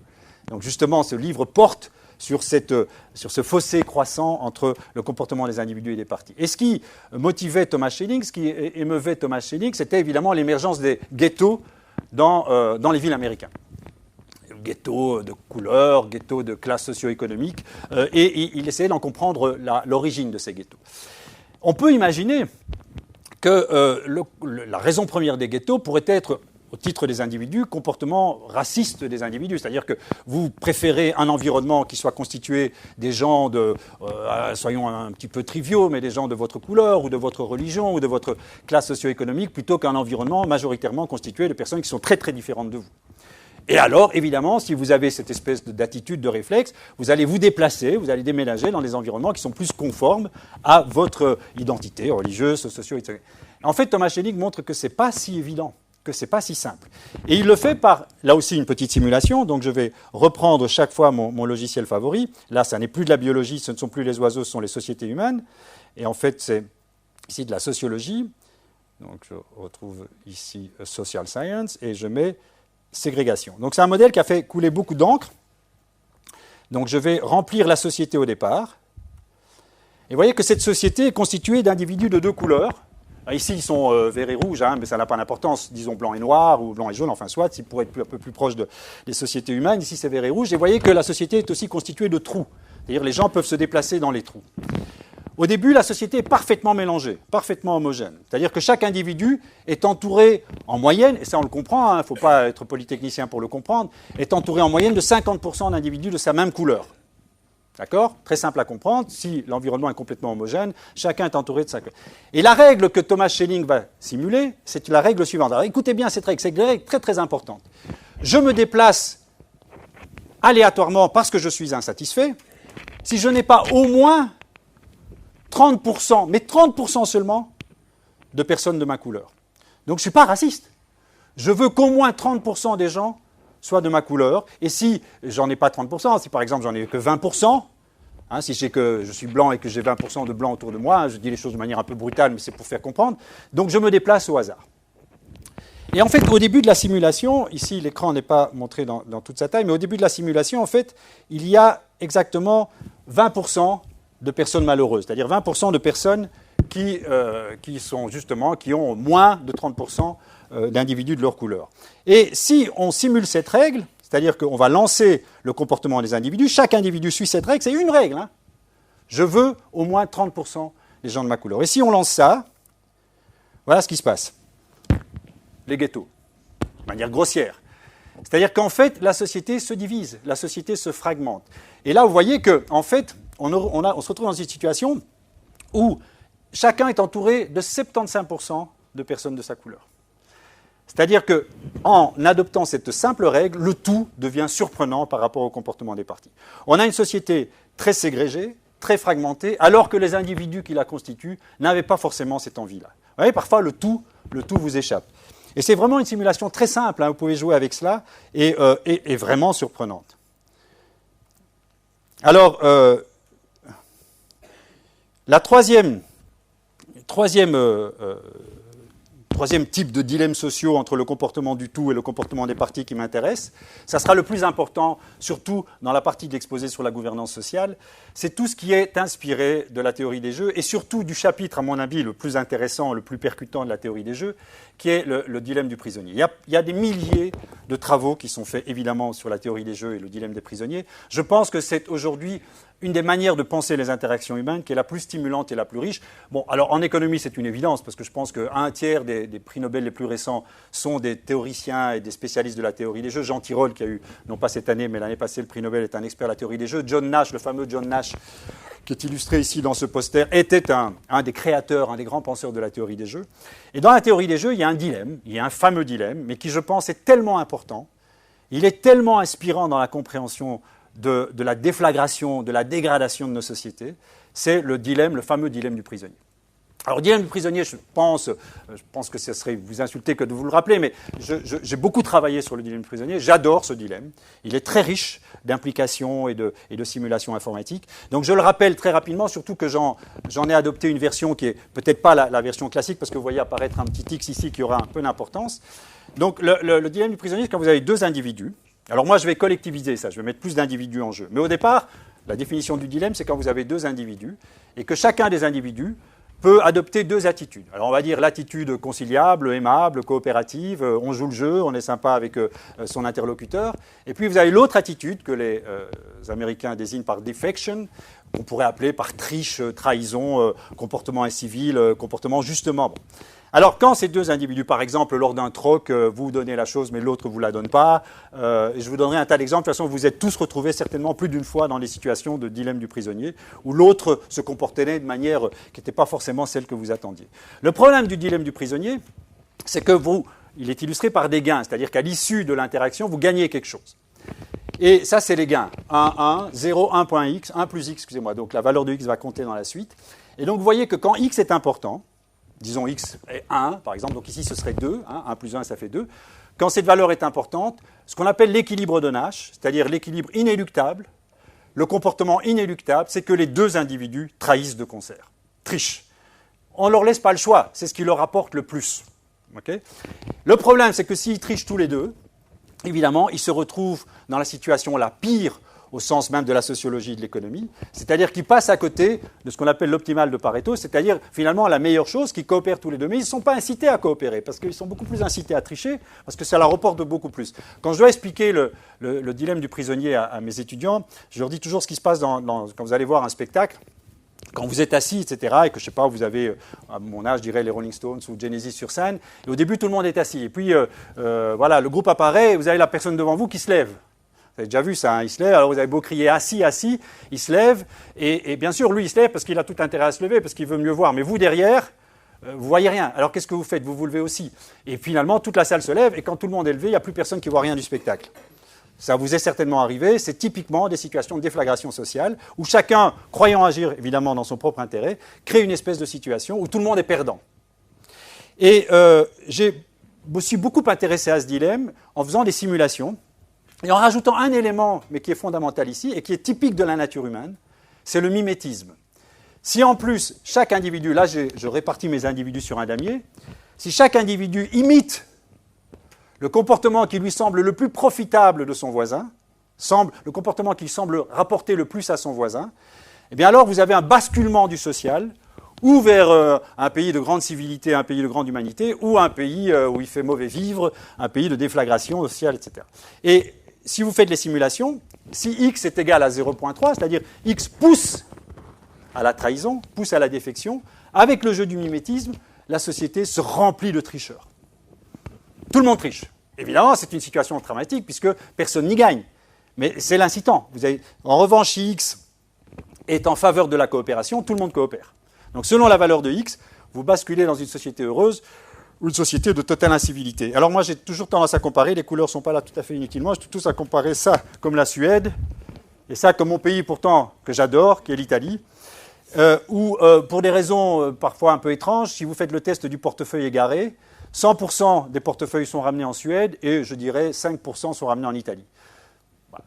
Donc justement, ce livre porte sur ce fossé croissant entre le comportement des individus et des parties. Et ce qui motivait Thomas Schelling, ce qui émeuvait Thomas Schelling, c'était évidemment l'émergence des ghettos dans les villes américaines. Ghettos de couleur, ghettos de classe socio-économique, et il essayait d'en comprendre l'origine de ces ghettos. On peut imaginer que la raison première des ghettos pourrait être, au titre des individus, comportement raciste des individus. C'est-à-dire que vous préférez un environnement qui soit constitué des gens soyons un petit peu triviaux, mais des gens de votre couleur, ou de votre religion, ou de votre classe socio-économique, plutôt qu'un environnement majoritairement constitué de personnes qui sont très très différentes de vous. Et alors, évidemment, si vous avez cette espèce d'attitude, de réflexe, vous allez vous déplacer, vous allez déménager dans des environnements qui sont plus conformes à votre identité religieuse, socio, etc. En fait, Thomas Schelling montre que ce n'est pas si évident, que ce n'est pas si simple. Et il le fait par, là aussi, une petite simulation. Donc je vais reprendre chaque fois mon logiciel favori. Là, ça n'est plus de la biologie, ce ne sont plus les oiseaux, ce sont les sociétés humaines. Et en fait, c'est ici de la sociologie. Donc je retrouve ici Social Science et je mets ségrégation. Donc c'est un modèle qui a fait couler beaucoup d'encre. Donc je vais remplir la société au départ. Et vous voyez que cette société est constituée d'individus de 2 couleurs. Ici, ils sont verts et rouges, mais ça n'a pas d'importance. Disons blanc et noir, ou blanc et jaune, enfin soit, pour être un peu plus proche des sociétés humaines. Ici, c'est vert et rouge. Et vous voyez que la société est aussi constituée de trous. C'est-à-dire les gens peuvent se déplacer dans les trous. Au début, la société est parfaitement mélangée, parfaitement homogène. C'est-à-dire que chaque individu est entouré, en moyenne, et ça on le comprend, il ne faut pas être polytechnicien pour le comprendre, est entouré en moyenne de 50% d'individus de sa même couleur. D'accord ? Très simple à comprendre. Si l'environnement est complètement homogène, chacun est entouré de sa couleur. Et la règle que Thomas Schelling va simuler, c'est la règle suivante. Alors écoutez bien cette règle, c'est une règle très très importante. Je me déplace aléatoirement parce que je suis insatisfait. Si je n'ai pas au moins 30%, mais 30% seulement, de personnes de ma couleur. Donc je ne suis pas raciste. Je veux qu'au moins 30% des gens soient de ma couleur. Et si j'en ai pas 30%, si par exemple j'en ai que 20%, si je suis blanc et que j'ai 20% de blanc autour de moi, je dis les choses de manière un peu brutale, mais c'est pour faire comprendre, donc je me déplace au hasard. Et en fait, au début de la simulation, ici l'écran n'est pas montré dans toute sa taille, mais au début de la simulation, en fait, il y a exactement 20% de personnes malheureuses, c'est-à-dire 20% de personnes qui ont moins de 30% d'individus de leur couleur. Et si on simule cette règle, c'est-à-dire qu'on va lancer le comportement des individus, chaque individu suit cette règle, c'est une règle. Je veux au moins 30% des gens de ma couleur. Et si on lance ça, voilà ce qui se passe. Les ghettos, de manière grossière. C'est-à-dire qu'en fait, la société se divise, la société se fragmente. Et là, vous voyez qu'en fait, on se retrouve dans une situation où chacun est entouré de 75% de personnes de sa couleur. C'est-à-dire qu'en adoptant cette simple règle, le tout devient surprenant par rapport au comportement des partis. On a une société très ségrégée, très fragmentée, alors que les individus qui la constituent n'avaient pas forcément cette envie-là. Vous voyez, parfois le tout vous échappe. Et c'est vraiment une simulation très simple, hein, vous pouvez jouer avec cela, et vraiment surprenante. Alors, la troisième type de dilemme sociaux entre le comportement du tout et le comportement des partis qui m'intéresse, ça sera le plus important, surtout dans la partie de l'exposé sur la gouvernance sociale, c'est tout ce qui est inspiré de la théorie des jeux, et surtout du chapitre, à mon avis, le plus intéressant, le plus percutant de la théorie des jeux, qui est le dilemme du prisonnier. Il y a des milliers de travaux qui sont faits, évidemment, sur la théorie des jeux et le dilemme des prisonniers. Je pense que c'est aujourd'hui une des manières de penser les interactions humaines qui est la plus stimulante et la plus riche. Bon, alors en économie, c'est une évidence, parce que je pense qu'un tiers des prix Nobel les plus récents sont des théoriciens et des spécialistes de la théorie des jeux. Jean Tirole, qui a eu, non pas cette année, mais l'année passée, le prix Nobel, est un expert de la théorie des jeux. John Nash, le fameux John Nash, qui est illustré ici dans ce poster, était un des créateurs, un des grands penseurs de la théorie des jeux. Et dans la théorie des jeux, il y a un dilemme, il y a un fameux dilemme, mais qui, je pense, est tellement important, il est tellement inspirant dans la compréhension de la déflagration, de la dégradation de nos sociétés, c'est le fameux dilemme du prisonnier. Alors, le dilemme du prisonnier, je pense que ce serait vous insulter que de vous le rappeler, mais j'ai beaucoup travaillé sur le dilemme du prisonnier, j'adore ce dilemme, il est très riche d'implications et de simulations informatiques. Donc je le rappelle très rapidement, surtout que j'en ai adopté une version qui est peut-être pas la version classique, parce que vous voyez apparaître un petit X ici qui aura un peu d'importance. Donc le dilemme du prisonnier, c'est quand vous avez deux individus. Alors moi, je vais collectiviser ça, je vais mettre plus d'individus en jeu. Mais au départ, la définition du dilemme, c'est quand vous avez deux individus et que chacun des individus peut adopter deux attitudes. Alors on va dire l'attitude conciliable, aimable, coopérative, on joue le jeu, on est sympa avec son interlocuteur. Et puis vous avez l'autre attitude que les Américains désignent par defection, qu'on pourrait appeler par triche, trahison, comportement incivil, comportement justement. Bon. Alors, quand ces deux individus, par exemple, lors d'un troc, vous donnez la chose, mais l'autre ne vous la donne pas, je vous donnerai un tas d'exemples. De toute façon, vous êtes tous retrouvés certainement plus d'une fois dans des situations de dilemme du prisonnier, où l'autre se comportait de manière qui n'était pas forcément celle que vous attendiez. Le problème du dilemme du prisonnier, c'est que il est illustré par des gains, c'est-à-dire qu'à l'issue de l'interaction, vous gagnez quelque chose. Et ça, c'est les gains. 1, 1, 0, 1.x, 1 plus x, excusez-moi. Donc, la valeur de x va compter dans la suite. Et donc, vous voyez que quand x est important, disons x est 1, par exemple, donc ici ce serait 2, hein, 1 plus 1 ça fait 2. Quand cette valeur est importante, ce qu'on appelle l'équilibre de Nash, c'est-à-dire l'équilibre inéluctable, le comportement inéluctable, c'est que les deux individus trahissent de concert, trichent. On ne leur laisse pas le choix, c'est ce qui leur apporte le plus. Okay ? Le problème, c'est que s'ils trichent tous les deux, évidemment, ils se retrouvent dans la situation la pire au sens même de la sociologie et de l'économie, c'est-à-dire qu'ils passent à côté de ce qu'on appelle l'optimal de Pareto, c'est-à-dire finalement la meilleure chose, qu'ils coopèrent tous les deux, mais ils ne sont pas incités à coopérer, parce qu'ils sont beaucoup plus incités à tricher, parce que ça leur reporte beaucoup plus. Quand je dois expliquer le dilemme du prisonnier à mes étudiants, je leur dis toujours ce qui se passe quand vous allez voir un spectacle, quand vous êtes assis, etc., et que, je ne sais pas, vous avez, à mon âge, je dirais, les Rolling Stones ou Genesis sur scène, et au début, tout le monde est assis. Et puis, voilà, le groupe apparaît, et vous avez la personne devant vous qui se lève. Vous avez déjà vu ça, hein, il se lève, alors vous avez beau crier assis, assis, il se lève, et bien sûr, lui, il se lève parce qu'il a tout intérêt à se lever, parce qu'il veut mieux voir. Mais vous, derrière, vous voyez rien. Alors, qu'est-ce que vous faites ? Vous vous levez aussi. Et finalement, toute la salle se lève, et quand tout le monde est levé, il n'y a plus personne qui voit rien du spectacle. Ça vous est certainement arrivé, c'est typiquement des situations de déflagration sociale, où chacun, croyant agir évidemment dans son propre intérêt, crée une espèce de situation où tout le monde est perdant. Et je me suis beaucoup intéressé à ce dilemme en faisant des simulations, et en rajoutant un élément, mais qui est fondamental ici, et qui est typique de la nature humaine, c'est le mimétisme. Si en plus, chaque individu, là je répartis mes individus sur un damier, si chaque individu imite le comportement qui lui semble le plus profitable de son voisin, le comportement qui semble rapporter le plus à son voisin, eh bien alors vous avez un basculement du social, ou vers un pays de grande civilité, un pays de grande humanité, ou un pays où il fait mauvais vivre, un pays de déflagration sociale, etc. Et si vous faites les simulations, si x est égal à 0.3, c'est-à-dire x pousse à la trahison, pousse à la défection, avec le jeu du mimétisme, la société se remplit de tricheurs. Tout le monde triche. Évidemment, c'est une situation dramatique puisque personne n'y gagne. Mais c'est l'incitant. En revanche, si x est en faveur de la coopération, tout le monde coopère. Donc selon la valeur de X, vous basculez dans une société heureuse ou une société de totale incivilité. Alors moi, j'ai toujours tendance à comparer, les couleurs ne sont pas là tout à fait inutilement, j'ai tous à comparer ça comme la Suède, et ça comme mon pays pourtant que j'adore, qui est l'Italie, où pour des raisons parfois un peu étranges, si vous faites le test du portefeuille égaré, 100% des portefeuilles sont ramenés en Suède et je dirais 5% sont ramenés en Italie. Voilà.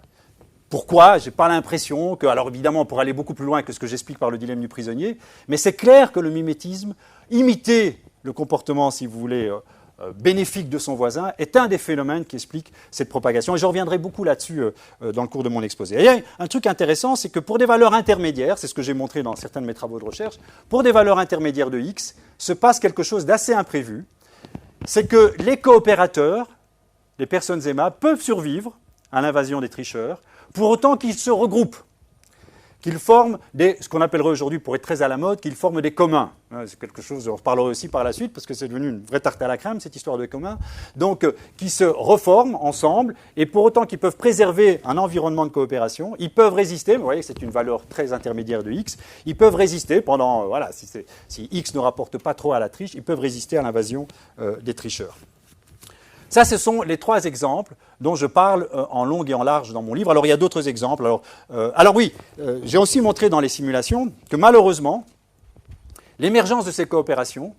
Pourquoi ? Je n'ai pas l'impression que, alors évidemment on pourrait aller beaucoup plus loin que ce que j'explique par le dilemme du prisonnier, mais c'est clair que le mimétisme, imiter le comportement, si vous voulez, bénéfique de son voisin, est un des phénomènes qui explique cette propagation. Et je reviendrai beaucoup là-dessus dans le cours de mon exposé. Et il y a un truc intéressant, c'est que pour des valeurs intermédiaires, c'est ce que j'ai montré dans certains de mes travaux de recherche, pour des valeurs intermédiaires de X, se passe quelque chose d'assez imprévu. C'est que les coopérateurs, les personnes aimables, peuvent survivre à l'invasion des tricheurs, pour autant qu'ils se regroupent, qu'ils forment ce qu'on appellerait aujourd'hui, pour être très à la mode, qu'ils forment des communs. C'est quelque chose, on reparlera aussi par la suite, parce que c'est devenu une vraie tarte à la crème, cette histoire de communs. Donc, qui se reforment ensemble, et pour autant qu'ils peuvent préserver un environnement de coopération, ils peuvent résister, vous voyez, c'est une valeur très intermédiaire de X, ils peuvent résister pendant, voilà, si X ne rapporte pas trop à la triche, ils peuvent résister à l'invasion des tricheurs. Ça, ce sont les 3 exemples dont je parle en long et en large dans mon livre. Alors, il y a d'autres exemples. Alors oui, j'ai aussi montré dans les simulations que malheureusement, l'émergence de ces coopérations,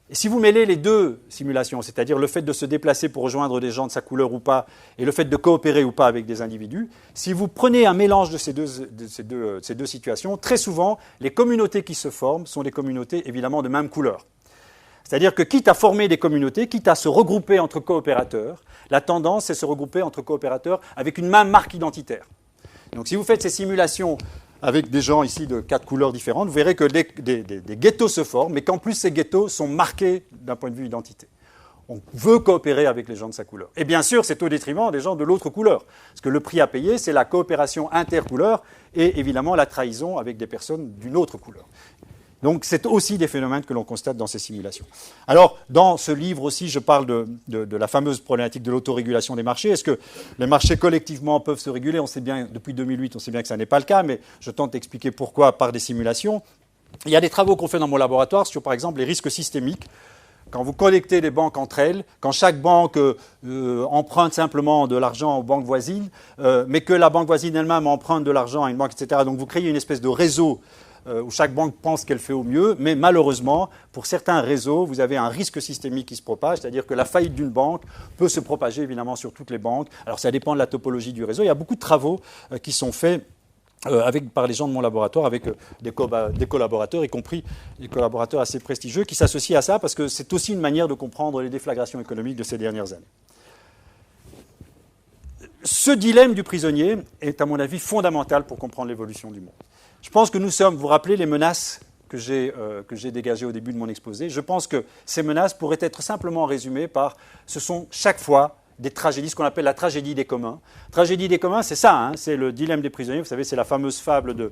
et si vous mêlez les 2 simulations, c'est-à-dire le fait de se déplacer pour rejoindre des gens de sa couleur ou pas, et le fait de coopérer ou pas avec des individus, si vous prenez un mélange de ces deux situations, très souvent, les communautés qui se forment sont des communautés évidemment de même couleur. C'est-à-dire que quitte à former des communautés, quitte à se regrouper entre coopérateurs, la tendance c'est de se regrouper entre coopérateurs avec une même marque identitaire. Donc si vous faites ces simulations avec des gens ici de 4 couleurs différentes, vous verrez que des ghettos se forment, mais qu'en plus ces ghettos sont marqués d'un point de vue identité. On veut coopérer avec les gens de sa couleur. Et bien sûr, c'est au détriment des gens de l'autre couleur. Parce que le prix à payer, c'est la coopération intercouleur et évidemment la trahison avec des personnes d'une autre couleur. Donc, c'est aussi des phénomènes que l'on constate dans ces simulations. Alors, dans ce livre aussi, je parle de la fameuse problématique de l'autorégulation des marchés. Est-ce que les marchés collectivement peuvent se réguler ? On sait bien, depuis 2008, on sait bien que ça n'est pas le cas, mais je tente d'expliquer pourquoi par des simulations. Il y a des travaux qu'on fait dans mon laboratoire sur, par exemple, les risques systémiques. Quand vous connectez les banques entre elles, quand chaque banque emprunte simplement de l'argent aux banques voisines, mais que la banque voisine elle-même emprunte de l'argent à une banque, etc., donc vous créez une espèce de réseau où chaque banque pense qu'elle fait au mieux, mais malheureusement, pour certains réseaux, vous avez un risque systémique qui se propage, c'est-à-dire que la faillite d'une banque peut se propager évidemment sur toutes les banques. Alors ça dépend de la topologie du réseau. Il y a beaucoup de travaux qui sont faits par les gens de mon laboratoire, avec des collaborateurs, y compris des collaborateurs assez prestigieux, qui s'associent à ça, parce que c'est aussi une manière de comprendre les déflagrations économiques de ces dernières années. Ce dilemme du prisonnier est, à mon avis, fondamental pour comprendre l'évolution du monde. Je pense que nous sommes, vous vous rappelez les menaces que j'ai dégagées au début de mon exposé, je pense que ces menaces pourraient être simplement résumées par, ce sont chaque fois des tragédies, ce qu'on appelle la tragédie des communs. Tragédie des communs, c'est ça, hein, c'est le dilemme des prisonniers, vous savez, c'est la fameuse fable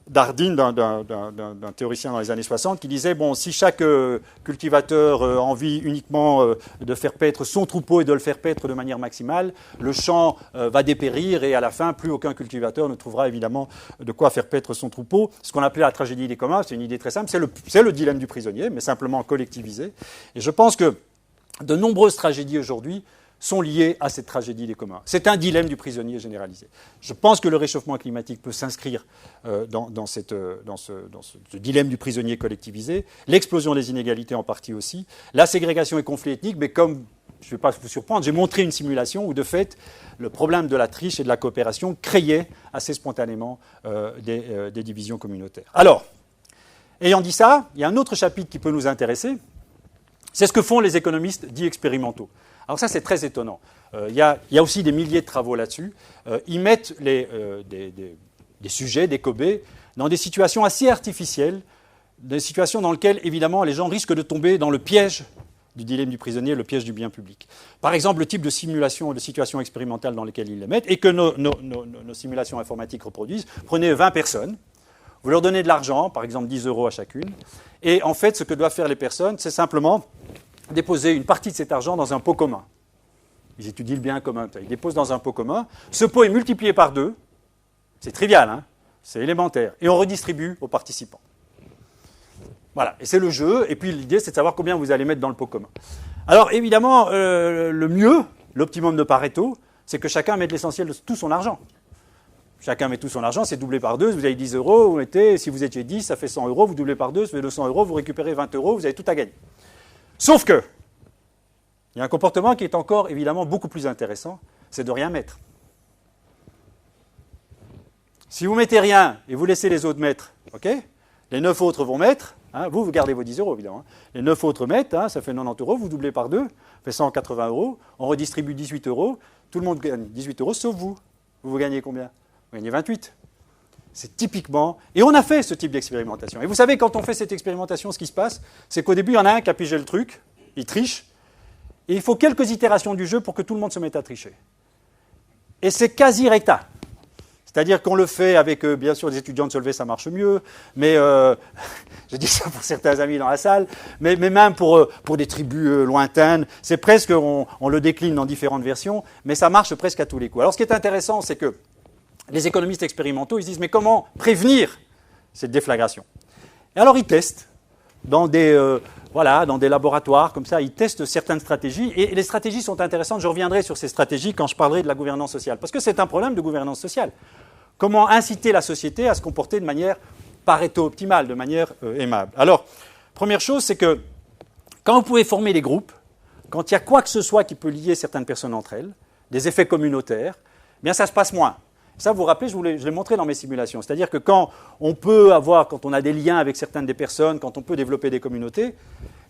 d'Hardin, d'un théoricien dans les années 60, qui disait, bon, si chaque cultivateur a envie uniquement de faire paître son troupeau et de le faire paître de manière maximale, le champ va dépérir et à la fin, plus aucun cultivateur ne trouvera évidemment de quoi faire paître son troupeau. Ce qu'on appelait la tragédie des communs, c'est une idée très simple, c'est le dilemme du prisonnier, mais simplement collectivisé. Et je pense que de nombreuses tragédies aujourd'hui sont liées à cette tragédie des communs. C'est un dilemme du prisonnier généralisé. Je pense que le réchauffement climatique peut s'inscrire dans ce dilemme du prisonnier collectivisé, l'explosion des inégalités en partie aussi, la ségrégation et conflits ethniques, mais comme, je ne vais pas vous surprendre, j'ai montré une simulation où de fait, le problème de la triche et de la coopération créait assez spontanément des divisions communautaires. Alors, ayant dit ça, il y a un autre chapitre qui peut nous intéresser, c'est ce que font les économistes dits expérimentaux. Alors ça, c'est très étonnant. Il y a aussi des milliers de travaux là-dessus. Ils mettent des sujets, des cobés, dans des situations assez artificielles, des situations dans lesquelles, évidemment, les gens risquent de tomber dans le piège du dilemme du prisonnier, le piège du bien public. Par exemple, le type de simulation, de situation expérimentale dans lesquelles ils les mettent, et que nos simulations informatiques reproduisent. Prenez 20 personnes, vous leur donnez de l'argent, par exemple 10 € à chacune, et en fait, ce que doivent faire les personnes, c'est simplement déposer une partie de cet argent dans un pot commun. Ils étudient le bien commun. Ils déposent dans un pot commun. Ce pot est multiplié par 2. C'est trivial, hein, c'est élémentaire. Et on redistribue aux participants. Voilà, et c'est le jeu, et puis l'idée c'est de savoir combien vous allez mettre dans le pot commun. Alors évidemment, le mieux, l'optimum de Pareto, c'est que chacun mette l'essentiel de tout son argent. Chacun met tout son argent, c'est doublé par 2, vous avez 10 euros, vous mettez, si vous étiez 10, ça fait 100 euros, vous doublez par 2, ça fait 200 euros, vous récupérez 20 euros, vous avez tout à gagner. Sauf que, il y a un comportement qui est encore évidemment beaucoup plus intéressant, c'est de rien mettre. Si vous mettez rien et vous laissez les autres mettre, ok, les 9 autres vont mettre, hein, vous gardez vos 10 euros évidemment, hein, les 9 autres mettent, hein, ça fait 90 euros, vous doublez par 2, ça fait 180 euros, on redistribue 18 euros, tout le monde gagne 18 euros sauf vous. Vous gagnez combien? Vous gagnez 28. C'est typiquement... Et on a fait ce type d'expérimentation. Et vous savez, quand on fait cette expérimentation, ce qui se passe, c'est qu'au début, il y en a un qui a pigé le truc, il triche, et il faut quelques itérations du jeu pour que tout le monde se mette à tricher. Et c'est quasi recta. C'est-à-dire qu'on le fait avec, bien sûr, des étudiants de Solvay, ça marche mieux, mais je dis ça pour certains amis dans la salle, mais même pour des tribus lointaines, c'est presque, on le décline dans différentes versions, mais ça marche presque à tous les coups. Alors ce qui est intéressant, c'est que les économistes expérimentaux, ils se disent, mais comment prévenir cette déflagration? Et alors ils testent dans des laboratoires comme ça, ils testent certaines stratégies, et les stratégies sont intéressantes. Je reviendrai sur ces stratégies quand je parlerai de la gouvernance sociale, parce que c'est un problème de gouvernance sociale. Comment inciter la société à se comporter de manière pareto-optimale, de manière aimable? Alors, première chose, c'est que quand vous pouvez former des groupes, quand il y a quoi que ce soit qui peut lier certaines personnes entre elles, des effets communautaires, eh bien ça se passe moins. Ça, vous vous rappelez, je l'ai montré dans mes simulations. C'est-à-dire que quand on a des liens avec certaines des personnes, quand on peut développer des communautés,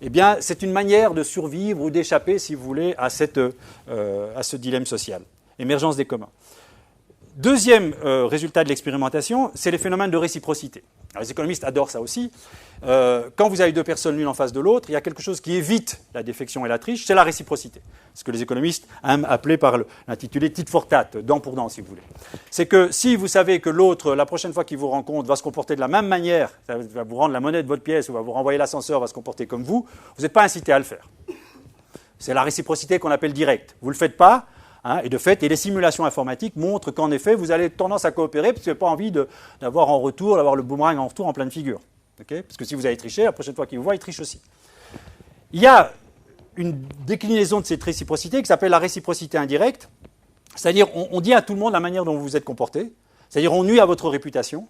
eh bien, c'est une manière de survivre ou d'échapper, si vous voulez, à ce dilemme social. Émergence des communs. Deuxième résultat de l'expérimentation, c'est les phénomènes de réciprocité. Alors, les économistes adorent ça aussi. Quand vous avez deux personnes l'une en face de l'autre, il y a quelque chose qui évite la défection et la triche, c'est la réciprocité. Ce que les économistes aiment appeler par l'intitulé tit for tat, dent pour dent, si vous voulez. C'est que si vous savez que l'autre, la prochaine fois qu'il vous rencontre, va se comporter de la même manière, ça va vous rendre la monnaie de votre pièce ou va vous renvoyer l'ascenseur, va se comporter comme vous n'êtes pas incité à le faire. C'est la réciprocité qu'on appelle directe. Vous ne le faites pas. Hein, et de fait, les simulations informatiques montrent qu'en effet, vous avez tendance à coopérer parce que vous n'avez pas envie d'avoir en retour, d'avoir le boomerang en retour en pleine figure. Okay, parce que si vous avez triché, la prochaine fois qu'il vous voit, il triche aussi. Il y a une déclinaison de cette réciprocité qui s'appelle la réciprocité indirecte. C'est-à-dire, on dit à tout le monde la manière dont vous vous êtes comporté. C'est-à-dire, on nuit à votre réputation.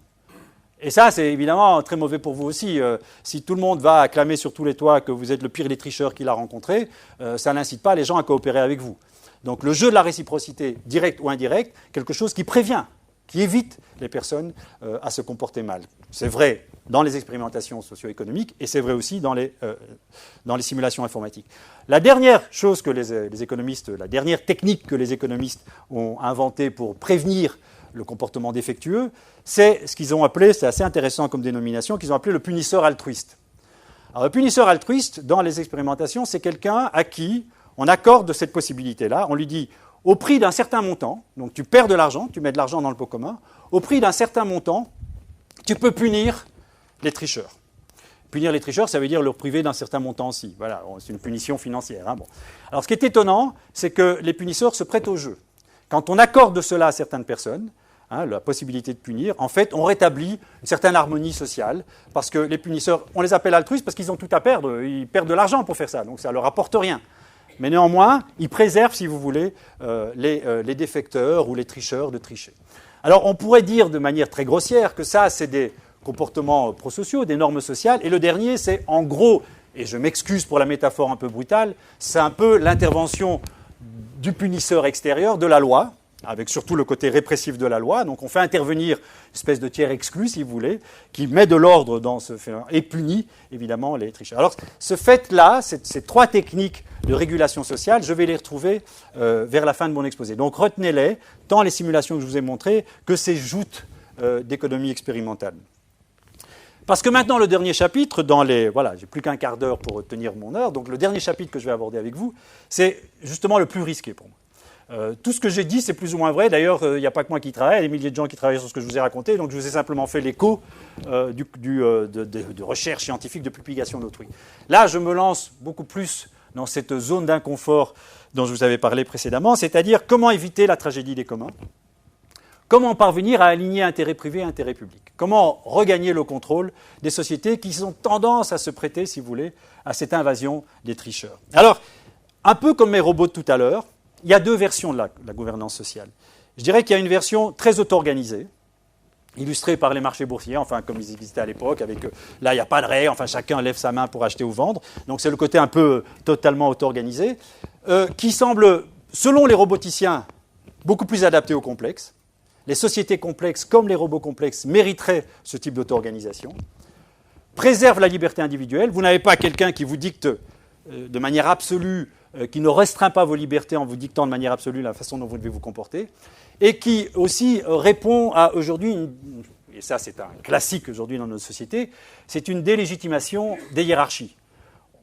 Et ça, c'est évidemment très mauvais pour vous aussi. Si tout le monde va acclamer sur tous les toits que vous êtes le pire des tricheurs qu'il a rencontré, ça n'incite pas les gens à coopérer avec vous. Donc le jeu de la réciprocité, directe ou indirecte, quelque chose qui prévient, qui évite les personnes à se comporter mal. C'est vrai dans les expérimentations socio-économiques et c'est vrai aussi dans les simulations informatiques. La dernière chose que les économistes, la dernière technique que les économistes ont inventée pour prévenir le comportement défectueux, c'est ce qu'ils ont appelé, c'est assez intéressant comme dénomination, qu'ils ont appelé le punisseur altruiste. Alors le punisseur altruiste, dans les expérimentations, c'est quelqu'un à qui on accorde cette possibilité-là, on lui dit, au prix d'un certain montant, donc tu perds de l'argent, tu mets de l'argent dans le pot commun, au prix d'un certain montant, tu peux punir les tricheurs. Punir les tricheurs, ça veut dire leur priver d'un certain montant aussi. Voilà, c'est une punition financière. Hein, bon. Alors ce qui est étonnant, c'est que les punisseurs se prêtent au jeu. Quand on accorde cela à certaines personnes, hein, la possibilité de punir, en fait, on rétablit une certaine harmonie sociale, parce que les punisseurs, on les appelle altruistes parce qu'ils ont tout à perdre, ils perdent de l'argent pour faire ça, donc ça ne leur apporte rien. Mais néanmoins, ils préservent, si vous voulez, les défecteurs ou les tricheurs de tricher. Alors, on pourrait dire de manière très grossière que ça, c'est des comportements prosociaux, des normes sociales. Et le dernier, c'est en gros, et je m'excuse pour la métaphore un peu brutale, c'est un peu l'intervention du punisseur extérieur de la loi, avec surtout le côté répressif de la loi. Donc on fait intervenir une espèce de tiers exclu, si vous voulez, qui met de l'ordre dans ce phénomène et punit, évidemment, les tricheurs. Alors ce fait-là, ces trois techniques de régulation sociale, je vais les retrouver vers la fin de mon exposé. Donc retenez-les, tant les simulations que je vous ai montrées, que ces joutes d'économie expérimentale. Parce que maintenant, le dernier chapitre, voilà, j'ai plus qu'un quart d'heure pour tenir mon heure, donc le dernier chapitre que je vais aborder avec vous, c'est justement le plus risqué pour moi. Tout ce que j'ai dit, c'est plus ou moins vrai. D'ailleurs, il n'y a pas que moi qui travaille, il y a des milliers de gens qui travaillent sur ce que je vous ai raconté, donc je vous ai simplement fait l'écho de recherche scientifique, de publication d'autrui. Là, je me lance beaucoup plus dans cette zone d'inconfort dont je vous avais parlé précédemment, c'est-à-dire comment éviter la tragédie des communs, Comment parvenir à aligner intérêt privé et intérêt public? Comment regagner le contrôle des sociétés qui ont tendance à se prêter, si vous voulez, à cette invasion des tricheurs? Alors, un peu comme mes robots de tout à l'heure, il y a deux versions de la gouvernance sociale. Je dirais qu'il y a une version très auto-organisée, illustrée par les marchés boursiers, enfin comme ils existaient à l'époque, avec là il n'y a pas de règles, enfin chacun lève sa main pour acheter ou vendre. Donc c'est le côté un peu totalement auto-organisé, qui semble, selon les roboticiens, beaucoup plus adapté au complexe. Les sociétés complexes, comme les robots complexes, mériteraient ce type d'auto-organisation. Préserve la liberté individuelle. Vous n'avez pas quelqu'un qui vous dicte de manière absolue, qui ne restreint pas vos libertés en vous dictant de manière absolue la façon dont vous devez vous comporter, et qui aussi répond à aujourd'hui, et ça c'est un classique aujourd'hui dans notre société, c'est une délégitimation des hiérarchies.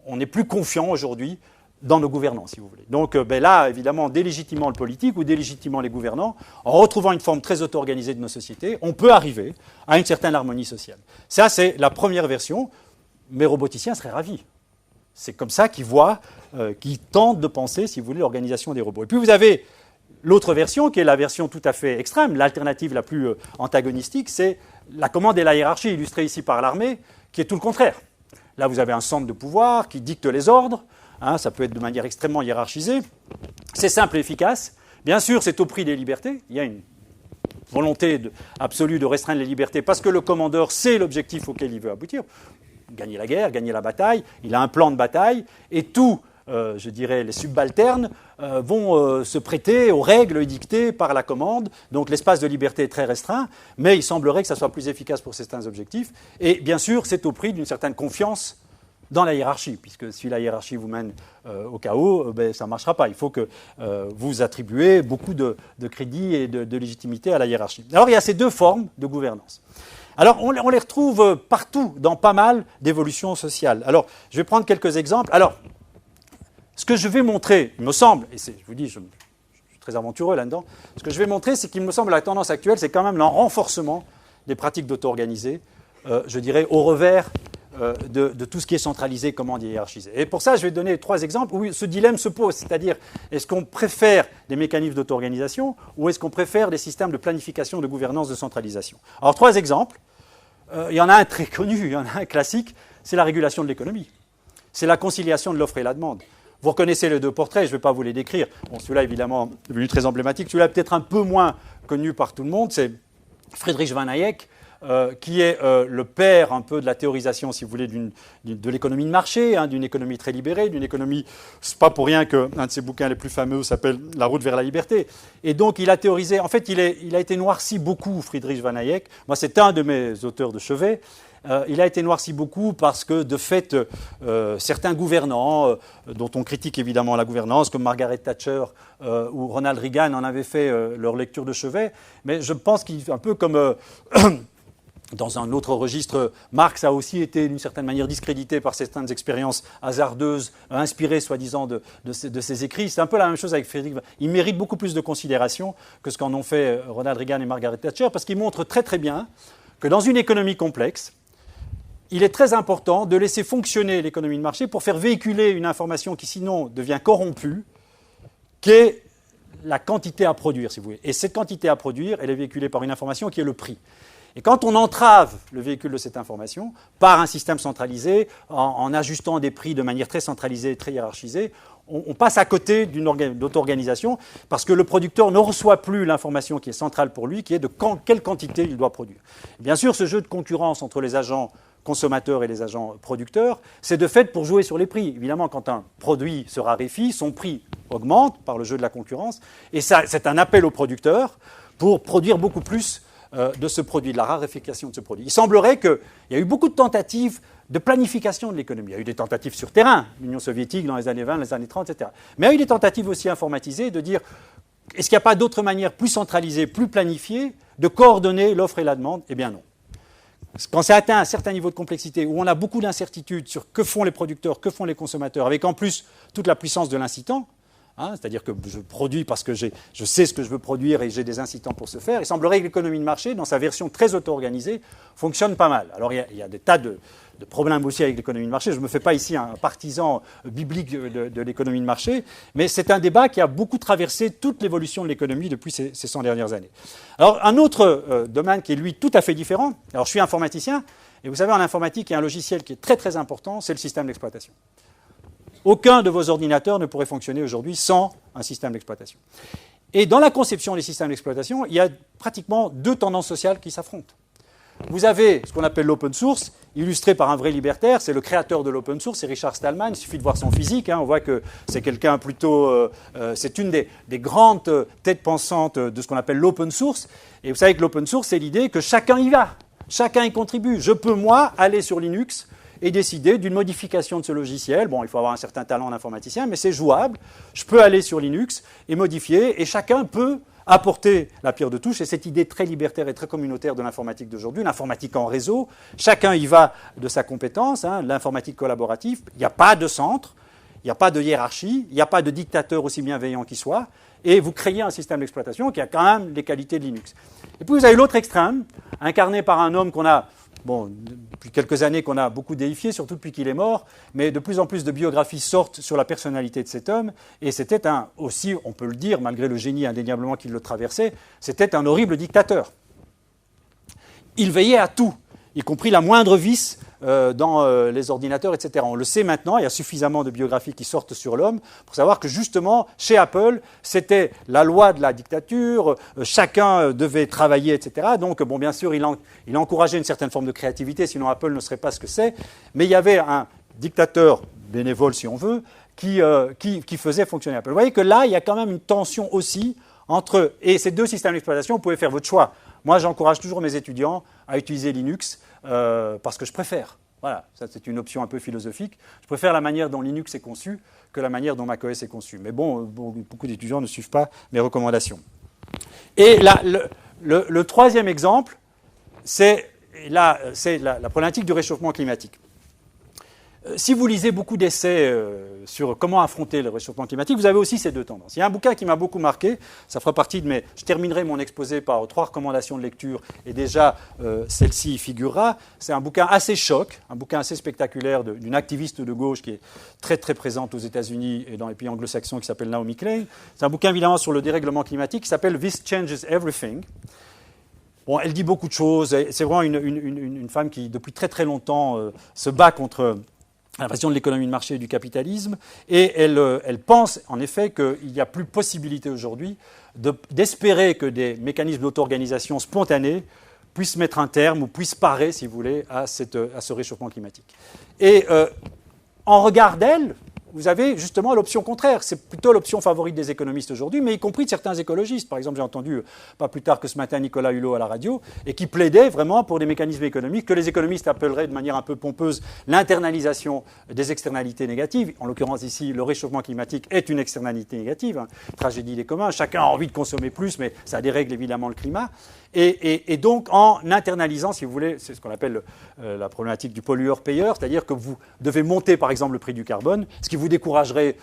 On n'est plus confiant aujourd'hui dans nos gouvernants, si vous voulez. Donc là, évidemment, en délégitimant le politique ou délégitimant les gouvernants, en retrouvant une forme très auto-organisée de nos sociétés, on peut arriver à une certaine harmonie sociale. Ça, c'est la première version. Mes roboticiens seraient ravis. C'est comme ça qu'ils voient, qu'ils tentent de penser, si vous voulez, l'organisation des robots. Et puis vous avez l'autre version, qui est la version tout à fait extrême, l'alternative la plus antagonistique, c'est la commande et la hiérarchie, illustrée ici par l'armée, qui est tout le contraire. Là, vous avez un centre de pouvoir qui dicte les ordres. Ça peut être de manière extrêmement hiérarchisée. C'est simple et efficace. Bien sûr, c'est au prix des libertés. Il y a une volonté absolue de restreindre les libertés parce que le commandeur sait l'objectif auquel il veut aboutir. Gagner la guerre, gagner la bataille. Il a un plan de bataille. Et tous, je dirais, les subalternes vont se prêter aux règles édictées par la commande. Donc l'espace de liberté est très restreint. Mais il semblerait que ça soit plus efficace pour certains objectifs. Et bien sûr, c'est au prix d'une certaine confiance dans la hiérarchie, puisque si la hiérarchie vous mène au chaos, ça ne marchera pas. Il faut que vous attribuez beaucoup de crédit et de légitimité à la hiérarchie. Alors il y a ces deux formes de gouvernance. Alors on les retrouve partout dans pas mal d'évolutions sociales. Alors je vais prendre quelques exemples. Alors ce que je vais montrer, il me semble, et je vous dis, je suis très aventureux là-dedans, ce que je vais montrer, c'est qu'il me semble que la tendance actuelle, c'est quand même le renforcement des pratiques d'auto-organisées, je dirais, au revers de tout ce qui est centralisé, commande et hiérarchisé. Et pour ça, je vais donner trois exemples où ce dilemme se pose, c'est-à-dire est-ce qu'on préfère des mécanismes d'auto-organisation ou est-ce qu'on préfère des systèmes de planification, de gouvernance, de centralisation. Alors trois exemples, il y en a un très connu, il y en a un classique, c'est la régulation de l'économie. C'est la conciliation de l'offre et la demande. Vous reconnaissez les deux portraits, je ne vais pas vous les décrire. Bon, celui-là, évidemment, est devenu très emblématique. Celui-là, peut-être un peu moins connu par tout le monde, c'est Friedrich von Hayek, qui est le père un peu de la théorisation, si vous voulez, de l'économie de marché, d'une économie très libérée, d'une économie, c'est pas pour rien qu'un de ses bouquins les plus fameux s'appelle « La route vers la liberté ». Et donc il a théorisé, en fait il a été noirci beaucoup, Friedrich von Hayek, moi c'est un de mes auteurs de chevet, il a été noirci beaucoup parce que, de fait, certains gouvernants, dont on critique évidemment la gouvernance, comme Margaret Thatcher ou Ronald Reagan en avaient fait leur lecture de chevet, mais je pense qu'il un peu comme... Dans un autre registre, Marx a aussi été d'une certaine manière discrédité par certaines expériences hasardeuses, inspirées soi-disant de ses écrits. C'est un peu la même chose avec Friedrich. Il mérite beaucoup plus de considération que ce qu'en ont fait Ronald Reagan et Margaret Thatcher, parce qu'il montre très très bien que dans une économie complexe, il est très important de laisser fonctionner l'économie de marché pour faire véhiculer une information qui sinon devient corrompue, qui est la quantité à produire, si vous voulez. Et cette quantité à produire, elle est véhiculée par une information qui est le prix. Et quand on entrave le véhicule de cette information par un système centralisé, en ajustant des prix de manière très centralisée, très hiérarchisée, on passe à côté d'auto-organisation parce que le producteur ne reçoit plus l'information qui est centrale pour lui, qui est de quelle quantité il doit produire. Bien sûr, ce jeu de concurrence entre les agents consommateurs et les agents producteurs, c'est de fait pour jouer sur les prix. Évidemment, quand un produit se raréfie, son prix augmente par le jeu de la concurrence, et ça, c'est un appel aux producteurs pour produire beaucoup plus de ce produit, de la raréfaction de ce produit. Il semblerait qu'il y a eu beaucoup de tentatives de planification de l'économie. Il y a eu des tentatives sur terrain, l'Union soviétique dans les années 20, les années 30, etc. Mais il y a eu des tentatives aussi informatisées de dire est-ce qu'il n'y a pas d'autre manière plus centralisée, plus planifiée de coordonner l'offre et la demande? Eh bien non. Quand c'est atteint un certain niveau de complexité, où on a beaucoup d'incertitudes sur que font les producteurs, que font les consommateurs, avec en plus toute la puissance de l'incitant, c'est-à-dire que je produis parce que je sais ce que je veux produire et j'ai des incitants pour ce faire. Il semblerait que l'économie de marché, dans sa version très auto-organisée, fonctionne pas mal. Alors il y a des tas de problèmes aussi avec l'économie de marché. Je ne me fais pas ici un partisan biblique de l'économie de marché, mais c'est un débat qui a beaucoup traversé toute l'évolution de l'économie depuis ces 100 dernières années. Alors un autre domaine qui est lui tout à fait différent, alors je suis informaticien, et vous savez en informatique il y a un logiciel qui est très très important, c'est le système d'exploitation. Aucun de vos ordinateurs ne pourrait fonctionner aujourd'hui sans un système d'exploitation. Et dans la conception des systèmes d'exploitation, il y a pratiquement deux tendances sociales qui s'affrontent. Vous avez ce qu'on appelle l'open source, illustré par un vrai libertaire, c'est le créateur de l'open source, c'est Richard Stallman, il suffit de voir son physique, on voit que c'est quelqu'un plutôt... c'est une des grandes têtes pensantes de ce qu'on appelle l'open source. Et vous savez que l'open source, c'est l'idée que chacun y va, chacun y contribue. Je peux, moi, aller sur Linux et décider d'une modification de ce logiciel. Bon, il faut avoir un certain talent d'informaticien, mais c'est jouable. Je peux aller sur Linux et modifier, et chacun peut apporter la pierre de touche. Et cette idée très libertaire et très communautaire de l'informatique d'aujourd'hui, l'informatique en réseau, chacun y va de sa compétence, l'informatique collaborative, il n'y a pas de centre, il n'y a pas de hiérarchie, il n'y a pas de dictateur aussi bienveillant qu'il soit, et vous créez un système d'exploitation qui a quand même les qualités de Linux. Et puis vous avez l'autre extrême, incarné par un homme qu'on a... Bon, depuis quelques années qu'on a beaucoup déifié, surtout depuis qu'il est mort, mais de plus en plus de biographies sortent sur la personnalité de cet homme, et c'était aussi, on peut le dire, malgré le génie indéniablement qui le traversait, c'était un horrible dictateur. Il veillait à tout, y compris la moindre vice dans les ordinateurs, etc. On le sait maintenant, il y a suffisamment de biographies qui sortent sur l'homme pour savoir que justement, chez Apple, c'était la loi de la dictature, chacun devait travailler, etc. Donc, bon, bien sûr, il encourageait une certaine forme de créativité, sinon Apple ne serait pas ce que c'est, mais il y avait un dictateur bénévole, si on veut, qui faisait fonctionner Apple. Vous voyez que là, il y a quand même une tension aussi entre... Et ces deux systèmes d'exploitation, vous pouvez faire votre choix. Moi, j'encourage toujours mes étudiants à utiliser Linux parce que je préfère. Voilà, ça c'est une option un peu philosophique. Je préfère la manière dont Linux est conçu que la manière dont macOS est conçu. Mais bon, beaucoup d'étudiants ne suivent pas mes recommandations. Et là, le troisième exemple, c'est la problématique du réchauffement climatique. Si vous lisez beaucoup d'essais sur comment affronter le réchauffement climatique, vous avez aussi ces deux tendances. Il y a un bouquin qui m'a beaucoup marqué, ça fera partie de mes... Je terminerai mon exposé par 3 recommandations de lecture, et déjà celle-ci y figurera. C'est un bouquin assez choc, un bouquin assez spectaculaire d'une activiste de gauche qui est très très présente aux États-Unis et dans les pays anglo-saxons, qui s'appelle Naomi Klein. C'est un bouquin évidemment sur le dérèglement climatique qui s'appelle « This Changes Everything ». Bon, elle dit beaucoup de choses, c'est vraiment une femme qui depuis très très longtemps se bat contre... l'invasion de l'économie de marché et du capitalisme, et elle pense en effet qu'il n'y a plus possibilité aujourd'hui d'espérer que des mécanismes d'auto-organisation spontanés puissent mettre un terme ou puissent parer, si vous voulez, à ce réchauffement climatique. Et en regard d'elle, vous avez justement l'option contraire. C'est plutôt l'option favorite des économistes aujourd'hui, mais y compris de certains écologistes. Par exemple, j'ai entendu, pas plus tard que ce matin, Nicolas Hulot à la radio, et qui plaidait vraiment pour des mécanismes économiques que les économistes appelleraient de manière un peu pompeuse l'internalisation des externalités négatives. En l'occurrence ici, le réchauffement climatique est une externalité négative, tragédie des communs. Chacun a envie de consommer plus, mais ça dérègle évidemment le climat. Et donc, en internalisant, si vous voulez, c'est ce qu'on appelle la problématique du pollueur-payeur, c'est-à-dire que vous devez monter, par exemple, le prix du carbone, ce qui vous découragerait,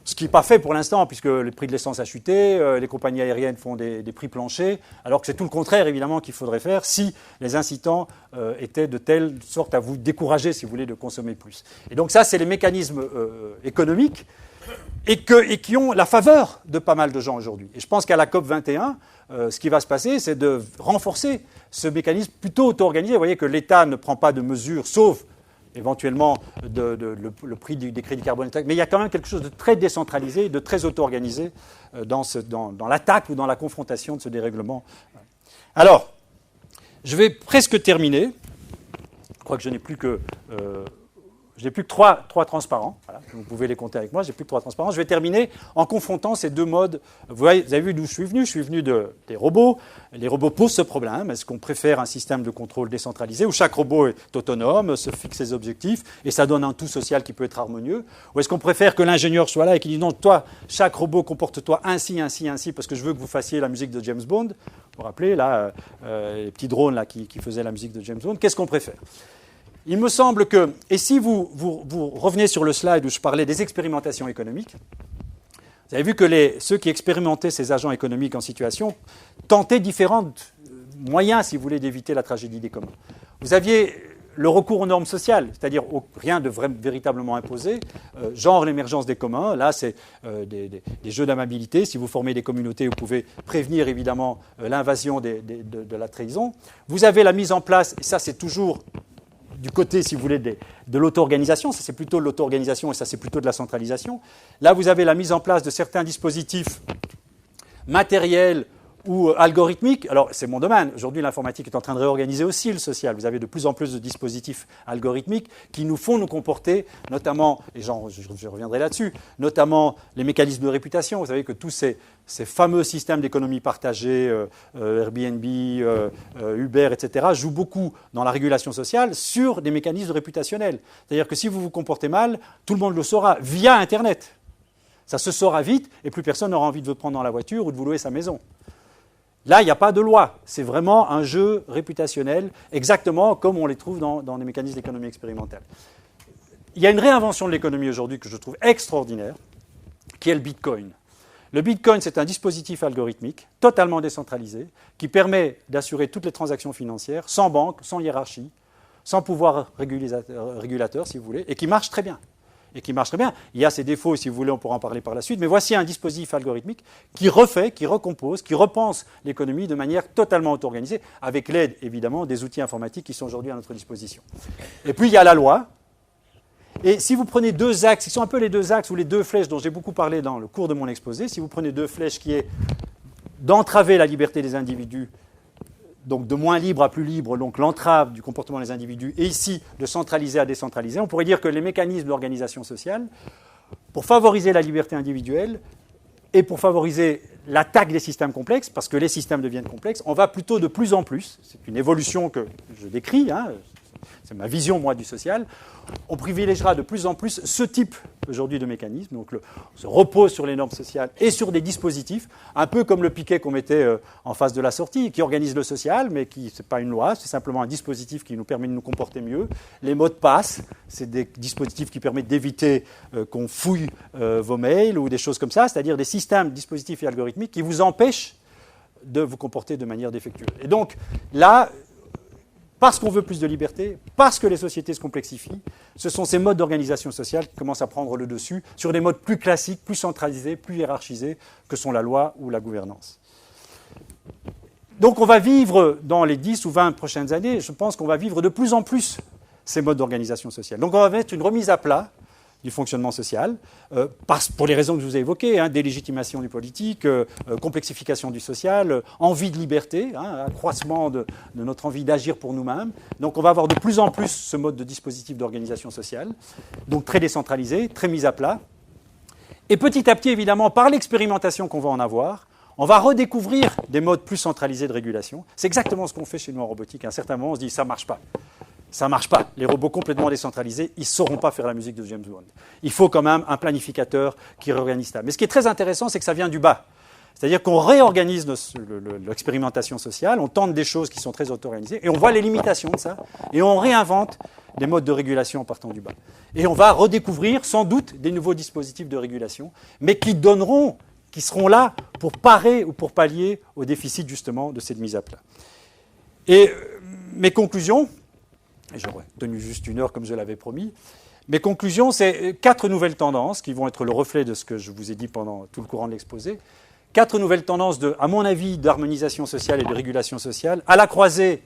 ce qui n'est pas fait pour l'instant, puisque le prix de l'essence a chuté, les compagnies aériennes font des prix planchers, alors que c'est tout le contraire, évidemment, qu'il faudrait faire si les incitants étaient de telle sorte à vous décourager, si vous voulez, de consommer plus. Et donc ça, c'est les mécanismes économiques et qui ont la faveur de pas mal de gens aujourd'hui. Et je pense qu'à la COP21, ce qui va se passer, c'est de renforcer ce mécanisme plutôt auto-organisé. Vous voyez que l'État ne prend pas de mesures, sauf éventuellement le prix des crédits carbone, mais il y a quand même quelque chose de très décentralisé, de très auto-organisé dans l'attaque ou dans la confrontation de ce dérèglement. Alors, je vais presque terminer. Je crois que je n'ai plus que... J'ai plus que 3 transparents. Voilà, vous pouvez les compter avec moi. J'ai plus que 3 transparents. Je vais terminer en confrontant ces deux modes. Vous avez vu d'où je suis venu. Je suis venu des robots. Les robots posent ce problème. Est-ce qu'on préfère un système de contrôle décentralisé où chaque robot est autonome, se fixe ses objectifs et ça donne un tout social qui peut être harmonieux? Ou est-ce qu'on préfère que l'ingénieur soit là et qu'il dise non, toi, chaque robot comporte-toi ainsi, ainsi, ainsi, parce que je veux que vous fassiez la musique de James Bond. Vous vous rappelez, là, les petits drones là, qui faisaient la musique de James Bond. Qu'est-ce qu'on préfère? Il me semble que, et si vous revenez sur le slide où je parlais des expérimentations économiques, Vous avez vu que ceux qui expérimentaient ces agents économiques en situation tentaient différents moyens, si vous voulez, d'éviter la tragédie des communs. Vous aviez le recours aux normes sociales, c'est-à-dire rien de véritablement imposé, genre l'émergence des communs. Là, c'est des jeux d'amabilité. Si vous formez des communautés, vous pouvez prévenir évidemment l'invasion de la trahison. Vous avez la mise en place, et ça c'est toujours du côté, si vous voulez, de l'auto-organisation. Ça c'est plutôt de l'auto-organisation et ça c'est plutôt de la centralisation. Là, vous avez la mise en place de certains dispositifs matériels ou algorithmique. Alors, c'est mon domaine. Aujourd'hui, l'informatique est en train de réorganiser aussi le social. Vous avez de plus en plus de dispositifs algorithmiques qui nous font nous comporter, notamment, et je reviendrai là-dessus, notamment les mécanismes de réputation. Vous savez que tous ces fameux systèmes d'économie partagée, Airbnb, Uber, etc., jouent beaucoup dans la régulation sociale sur des mécanismes réputationnels. C'est-à-dire que si vous vous comportez mal, tout le monde le saura via Internet. Ça se saura vite et plus personne n'aura envie de vous prendre dans la voiture ou de vous louer sa maison. Là, il n'y a pas de loi. C'est vraiment un jeu réputationnel, exactement comme on les trouve dans les mécanismes d'économie expérimentale. Il y a une réinvention de l'économie aujourd'hui que je trouve extraordinaire, qui est le Bitcoin. Le Bitcoin, c'est un dispositif algorithmique, totalement décentralisé, qui permet d'assurer toutes les transactions financières, sans banque, sans hiérarchie, sans pouvoir régulateur, si vous voulez, et qui marche très bien. Il y a ses défauts, si vous voulez, on pourra en parler par la suite, mais voici un dispositif algorithmique qui refait, qui recompose, qui repense l'économie de manière totalement auto-organisée, avec l'aide, évidemment, des outils informatiques qui sont aujourd'hui à notre disposition. Et puis, il y a la loi. Et si vous prenez deux axes, qui sont un peu les deux axes ou les deux flèches dont j'ai beaucoup parlé dans le cours de mon exposé, si vous prenez deux flèches qui est d'entraver la liberté des individus, donc de moins libre à plus libre, donc l'entrave du comportement des individus, et ici de centraliser à décentraliser, on pourrait dire que les mécanismes d'organisation sociale, pour favoriser la liberté individuelle et pour favoriser l'attaque des systèmes complexes, parce que les systèmes deviennent complexes, on va plutôt de plus en plus, c'est une évolution que je décris, c'est ma vision, moi, du social, on privilégiera de plus en plus ce type, aujourd'hui, de mécanisme. Donc, on se repose sur les normes sociales et sur des dispositifs, un peu comme le piquet qu'on mettait en face de la sortie, qui organise le social, mais qui, ce n'est pas une loi, c'est simplement un dispositif qui nous permet de nous comporter mieux. Les mots de passe, c'est des dispositifs qui permettent d'éviter qu'on fouille vos mails ou des choses comme ça, c'est-à-dire des systèmes, dispositifs et algorithmiques qui vous empêchent de vous comporter de manière défectueuse. Et donc, là, parce qu'on veut plus de liberté, parce que les sociétés se complexifient, ce sont ces modes d'organisation sociale qui commencent à prendre le dessus sur des modes plus classiques, plus centralisés, plus hiérarchisés que sont la loi ou la gouvernance. Donc on va vivre dans les 10 ou 20 prochaines années, je pense qu'on va vivre de plus en plus ces modes d'organisation sociale. Donc on va mettre une remise à plat du fonctionnement social, pour les raisons que je vous ai évoquées, délégitimation du politique, complexification du social, envie de liberté, accroissement de notre envie d'agir pour nous-mêmes. Donc on va avoir de plus en plus ce mode de dispositif d'organisation sociale, donc très décentralisé, très mis à plat. Et petit à petit, évidemment, par l'expérimentation qu'on va en avoir, on va redécouvrir des modes plus centralisés de régulation. C'est exactement ce qu'on fait chez nous en robotique. À un certain moment, on se dit « ça ne marche pas ». Ça ne marche pas. Les robots complètement décentralisés, ils ne sauront pas faire la musique de James Bond. Il faut quand même un planificateur qui réorganise ça. Mais ce qui est très intéressant, c'est que ça vient du bas. C'est-à-dire qu'on réorganise l'expérimentation sociale, on tente des choses qui sont très auto-organisées, et on voit les limitations de ça, et on réinvente des modes de régulation en partant du bas. Et on va redécouvrir sans doute des nouveaux dispositifs de régulation, mais qui seront là pour parer ou pour pallier au déficit justement de cette mise à plat. Et mes conclusions, et j'aurais tenu juste 1 heure comme je l'avais promis. Mes conclusions, c'est 4 nouvelles tendances qui vont être le reflet de ce que je vous ai dit pendant tout le courant de l'exposé. 4 nouvelles tendances, à mon avis, d'harmonisation sociale et de régulation sociale, à la croisée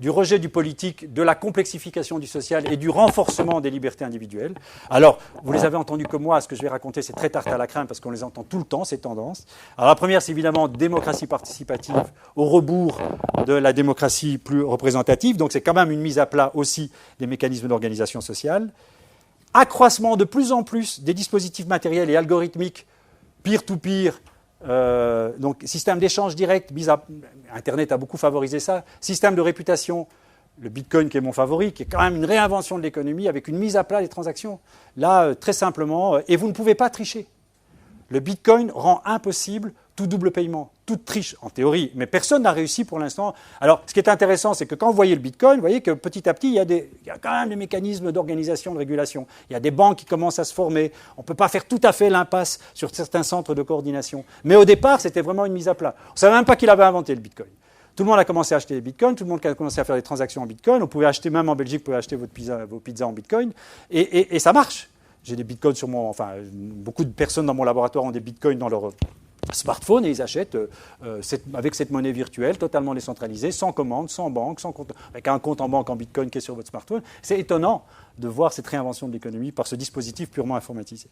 du rejet du politique, de la complexification du social et du renforcement des libertés individuelles. Alors, vous les avez entendues comme moi, ce que je vais raconter, c'est très tarte à la crème parce qu'on les entend tout le temps, ces tendances. Alors la première, c'est évidemment démocratie participative au rebours de la démocratie plus représentative, donc c'est quand même une mise à plat aussi des mécanismes d'organisation sociale. Accroissement de plus en plus des dispositifs matériels et algorithmiques peer-to-peer, donc système d'échange direct, Internet a beaucoup favorisé ça, système de réputation, le Bitcoin qui est mon favori, qui est quand même une réinvention de l'économie avec une mise à plat des transactions. Là, très simplement, et vous ne pouvez pas tricher. Le Bitcoin rend impossible tout double paiement, toute triche, en théorie, mais personne n'a réussi pour l'instant. Alors, ce qui est intéressant, c'est que quand vous voyez le Bitcoin, vous voyez que petit à petit, il y a quand même des mécanismes d'organisation, de régulation. Il y a des banques qui commencent à se former. On ne peut pas faire tout à fait l'impasse sur certains centres de coordination. Mais au départ, c'était vraiment une mise à plat. On ne savait même pas qu'il avait inventé le Bitcoin. Tout le monde a commencé à acheter des bitcoins, tout le monde a commencé à faire des transactions en bitcoin. On pouvait acheter, même en Belgique, vous pouvez acheter vos pizzas en bitcoin. Et ça marche. J'ai des bitcoins sur mon... Enfin, beaucoup de personnes dans mon laboratoire ont des bitcoins dans leur smartphone et ils achètent avec cette monnaie virtuelle totalement décentralisée, sans commande, sans banque, sans compte, avec un compte en banque en bitcoin qui est sur votre smartphone. C'est étonnant de voir cette réinvention de l'économie par ce dispositif purement informatisé.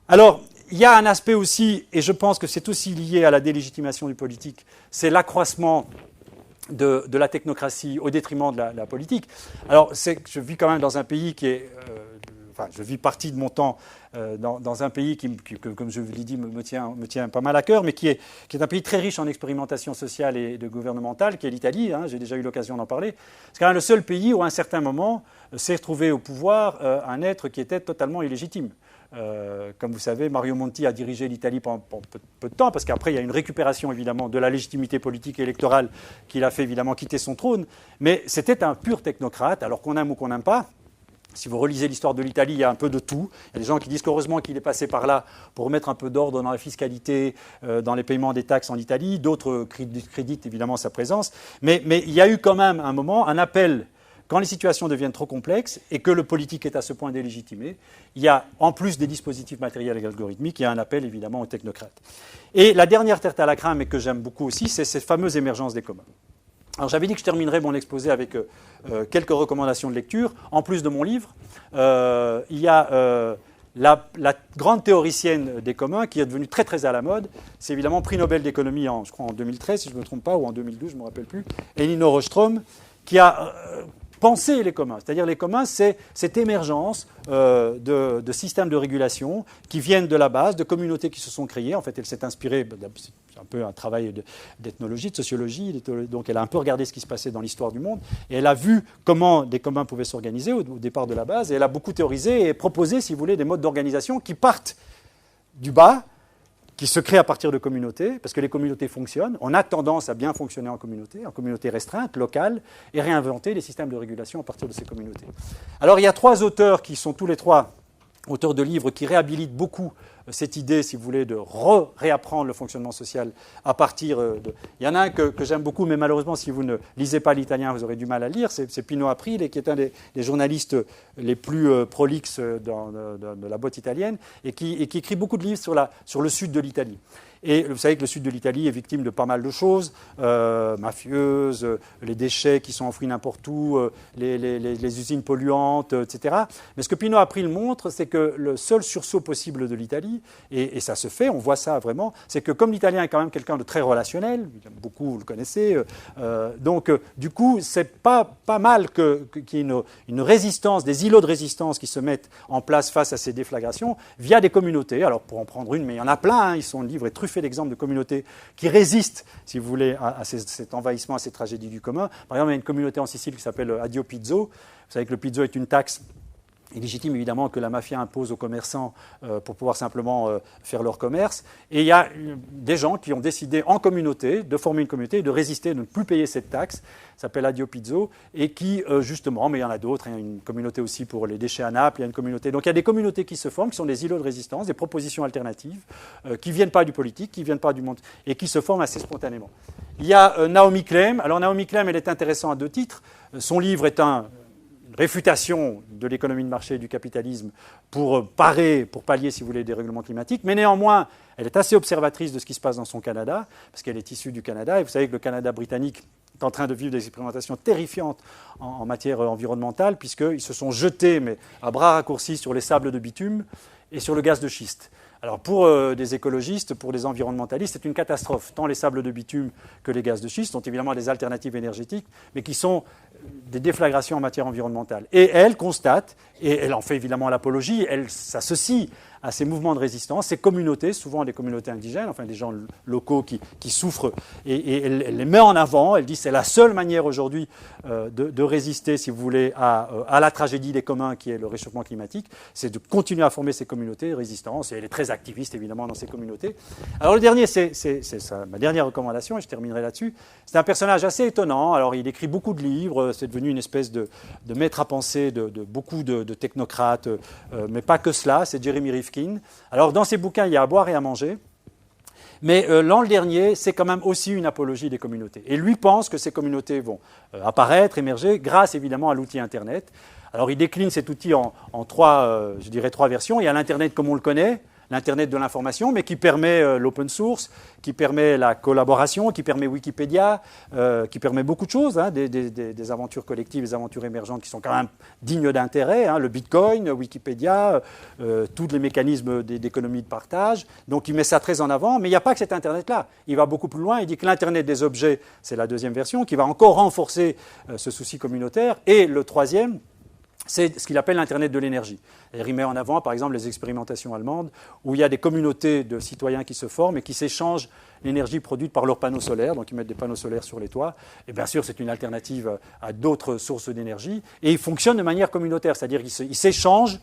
Alors, il y a un aspect aussi, et je pense que c'est aussi lié à la délégitimation du politique, c'est l'accroissement de la technocratie au détriment de la politique. Alors, je vis quand même dans un pays qui est... je vis partie de mon temps dans un pays qui, comme je vous l'ai dit, me tient pas mal à cœur, mais qui est un pays très riche en expérimentation sociale et gouvernementale, qui est l'Italie. J'ai déjà eu l'occasion d'en parler. C'est quand même le seul pays où, à un certain moment, s'est retrouvé au pouvoir un être qui était totalement illégitime. Comme vous savez, Mario Monti a dirigé l'Italie pendant peu de temps, parce qu'après, il y a une récupération, évidemment, de la légitimité politique et électorale qui l'a fait, évidemment, quitter son trône. Mais c'était un pur technocrate, alors qu'on aime ou qu'on n'aime pas. Si vous relisez l'histoire de l'Italie, il y a un peu de tout. Il y a des gens qui disent qu'heureusement qu'il est passé par là pour remettre un peu d'ordre dans la fiscalité, dans les paiements des taxes en Italie. D'autres créditent évidemment sa présence. Mais il y a eu quand même un moment, un appel, quand les situations deviennent trop complexes et que le politique est à ce point délégitimé, il y a, en plus des dispositifs matériels et algorithmiques, il y a un appel évidemment aux technocrates. Et la dernière tarte à la crème, et que j'aime beaucoup aussi, c'est cette fameuse émergence des communs. Alors j'avais dit que je terminerais mon exposé avec quelques recommandations de lecture. En plus de mon livre, il y a la grande théoricienne des communs qui est devenue très très à la mode. C'est évidemment prix Nobel d'économie, je crois en 2013, si je ne me trompe pas, ou en 2012, je ne me rappelle plus, Elinor Ostrom, qui a penser les communs. C'est-à-dire les communs, c'est cette émergence de systèmes de régulation qui viennent de la base, de communautés qui se sont créées. En fait, elle s'est inspirée, c'est un peu un travail d'ethnologie, de sociologie, donc elle a un peu regardé ce qui se passait dans l'histoire du monde, et elle a vu comment des communs pouvaient s'organiser au départ de la base, et elle a beaucoup théorisé et proposé, si vous voulez, des modes d'organisation qui partent du bas, qui se créent à partir de communautés, parce que les communautés fonctionnent. On a tendance à bien fonctionner en communauté restreinte, locale, et réinventer les systèmes de régulation à partir de ces communautés. Alors il y a 3 auteurs qui sont tous les 3 auteurs de livres qui réhabilitent beaucoup cette idée, si vous voulez, de réapprendre le fonctionnement social à partir de... Il y en a un que j'aime beaucoup, mais malheureusement, si vous ne lisez pas l'italien, vous aurez du mal à lire. C'est Pino Aprile, qui est un des journalistes les plus prolixes de la boîte italienne, et qui écrit beaucoup de livres sur le sud de l'Italie. Et vous savez que le sud de l'Italie est victime de pas mal de choses, mafieuses, les déchets qui sont enfouis n'importe où, les usines polluantes, etc. Mais ce que Pino Aprile montre, c'est que le seul sursaut possible de l'Italie, et ça se fait, on voit ça vraiment, c'est que comme l'italien est quand même quelqu'un de très relationnel, beaucoup vous le connaissez, donc du coup, c'est pas mal qu'il y ait une résistance, des îlots de résistance qui se mettent en place face à ces déflagrations via des communautés. Alors pour en prendre une, mais il y en a plein, le livre est truffé d'exemples de communautés qui résistent, si vous voulez, à cet envahissement, à ces tragédies du commun. Par exemple, il y a une communauté en Sicile qui s'appelle Addio Pizzo. Vous savez que le pizzo est une taxe illégitime, évidemment, que la mafia impose aux commerçants pour pouvoir simplement faire leur commerce. Et il y a des gens qui ont décidé en communauté de former une communauté et de résister, de ne plus payer cette taxe. Ça s'appelle Addio Pizzo. Et qui, justement, mais il y en a d'autres, il y a une communauté aussi pour les déchets à Naples, il y a une communauté. Donc il y a des communautés qui se forment, qui sont des îlots de résistance, des propositions alternatives, qui ne viennent pas du politique, qui ne viennent pas du monde, et qui se forment assez spontanément. Il y a Naomi Klein. Alors Naomi Klein, elle est intéressante à 2 titres. Son livre est une réfutation de l'économie de marché et du capitalisme pour pallier, si vous voulez, des règlements climatiques. Mais néanmoins, elle est assez observatrice de ce qui se passe dans son Canada, parce qu'elle est issue du Canada. Et vous savez que le Canada britannique est en train de vivre des expérimentations terrifiantes en matière environnementale, puisqu'ils se sont jetés, mais à bras raccourcis, sur les sables de bitume et sur le gaz de schiste. Alors pour des écologistes, pour des environnementalistes, c'est une catastrophe. Tant les sables de bitume que les gaz de schiste sont évidemment des alternatives énergétiques, mais qui sont des déflagrations en matière environnementale. Et elle constate, et elle en fait évidemment l'apologie, elle s'associe à ces mouvements de résistance, ces communautés, souvent des communautés indigènes, enfin des gens locaux qui souffrent, et elle les met en avant. Elle dit que c'est la seule manière aujourd'hui de résister, si vous voulez, à la tragédie des communs qui est le réchauffement climatique, c'est de continuer à former ces communautés de résistance, et elle est très activiste évidemment dans ces communautés. Alors le dernier, c'est ma dernière recommandation, et je terminerai là-dessus. C'est un personnage assez étonnant. Alors il écrit beaucoup de livres, c'est devenu une espèce de maître à penser de beaucoup de technocrates, mais pas que cela, c'est Jeremy Rifkin. Alors, dans ses bouquins, il y a à boire et à manger. Mais l'an dernier, c'est quand même aussi une apologie des communautés. Et lui pense que ces communautés vont apparaître, émerger, grâce évidemment à l'outil Internet. Alors, il décline cet outil en trois versions. Il y a l'Internet comme on le connaît, l'Internet de l'information, mais qui permet l'open source, qui permet la collaboration, qui permet Wikipédia, qui permet beaucoup de choses, hein, des aventures collectives, des aventures émergentes qui sont quand même dignes d'intérêt, hein, le Bitcoin, Wikipédia, tous les mécanismes d'économie de partage. Donc il met ça très en avant, mais il n'y a pas que cet Internet-là. Il va beaucoup plus loin, il dit que l'Internet des objets, c'est la deuxième version, qui va encore renforcer ce souci communautaire, et le troisième, c'est ce qu'il appelle l'Internet de l'énergie. Il met en avant, par exemple, les expérimentations allemandes, où il y a des communautés de citoyens qui se forment et qui s'échangent l'énergie produite par leurs panneaux solaires. Donc, ils mettent des panneaux solaires sur les toits. Et bien sûr, c'est une alternative à d'autres sources d'énergie. Et ils fonctionnent de manière communautaire, c'est-à-dire qu'ils s'échangent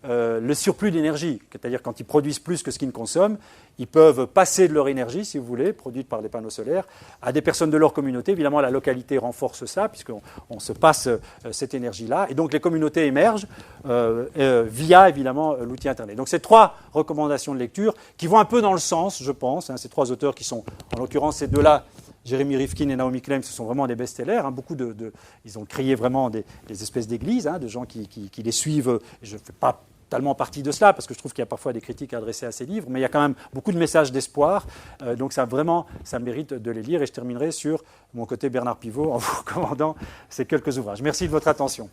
le surplus d'énergie. C'est-à-dire quand ils produisent plus que ce qu'ils ne consomment, ils peuvent passer de leur énergie, si vous voulez, produite par des panneaux solaires, à des personnes de leur communauté. Évidemment, la localité renforce ça, puisqu'on se passe cette énergie-là. Et donc, les communautés émergent via, évidemment, l'outil Internet. Donc, c'est trois recommandations de lecture qui vont un peu dans le sens, je pense. Hein, ces trois auteurs qui sont, en l'occurrence, ces deux-là, Jeremy Rifkin et Naomi Klein, ce sont vraiment des best-sellers. Hein, ils ont créé vraiment des espèces d'églises, hein, de gens qui les suivent. Je ne fais pas tellement partie de cela, parce que je trouve qu'il y a parfois des critiques adressées à ces livres, mais il y a quand même beaucoup de messages d'espoir, donc ça mérite de les lire, et je terminerai sur mon côté Bernard Pivot en vous recommandant ces quelques ouvrages. Merci de votre attention.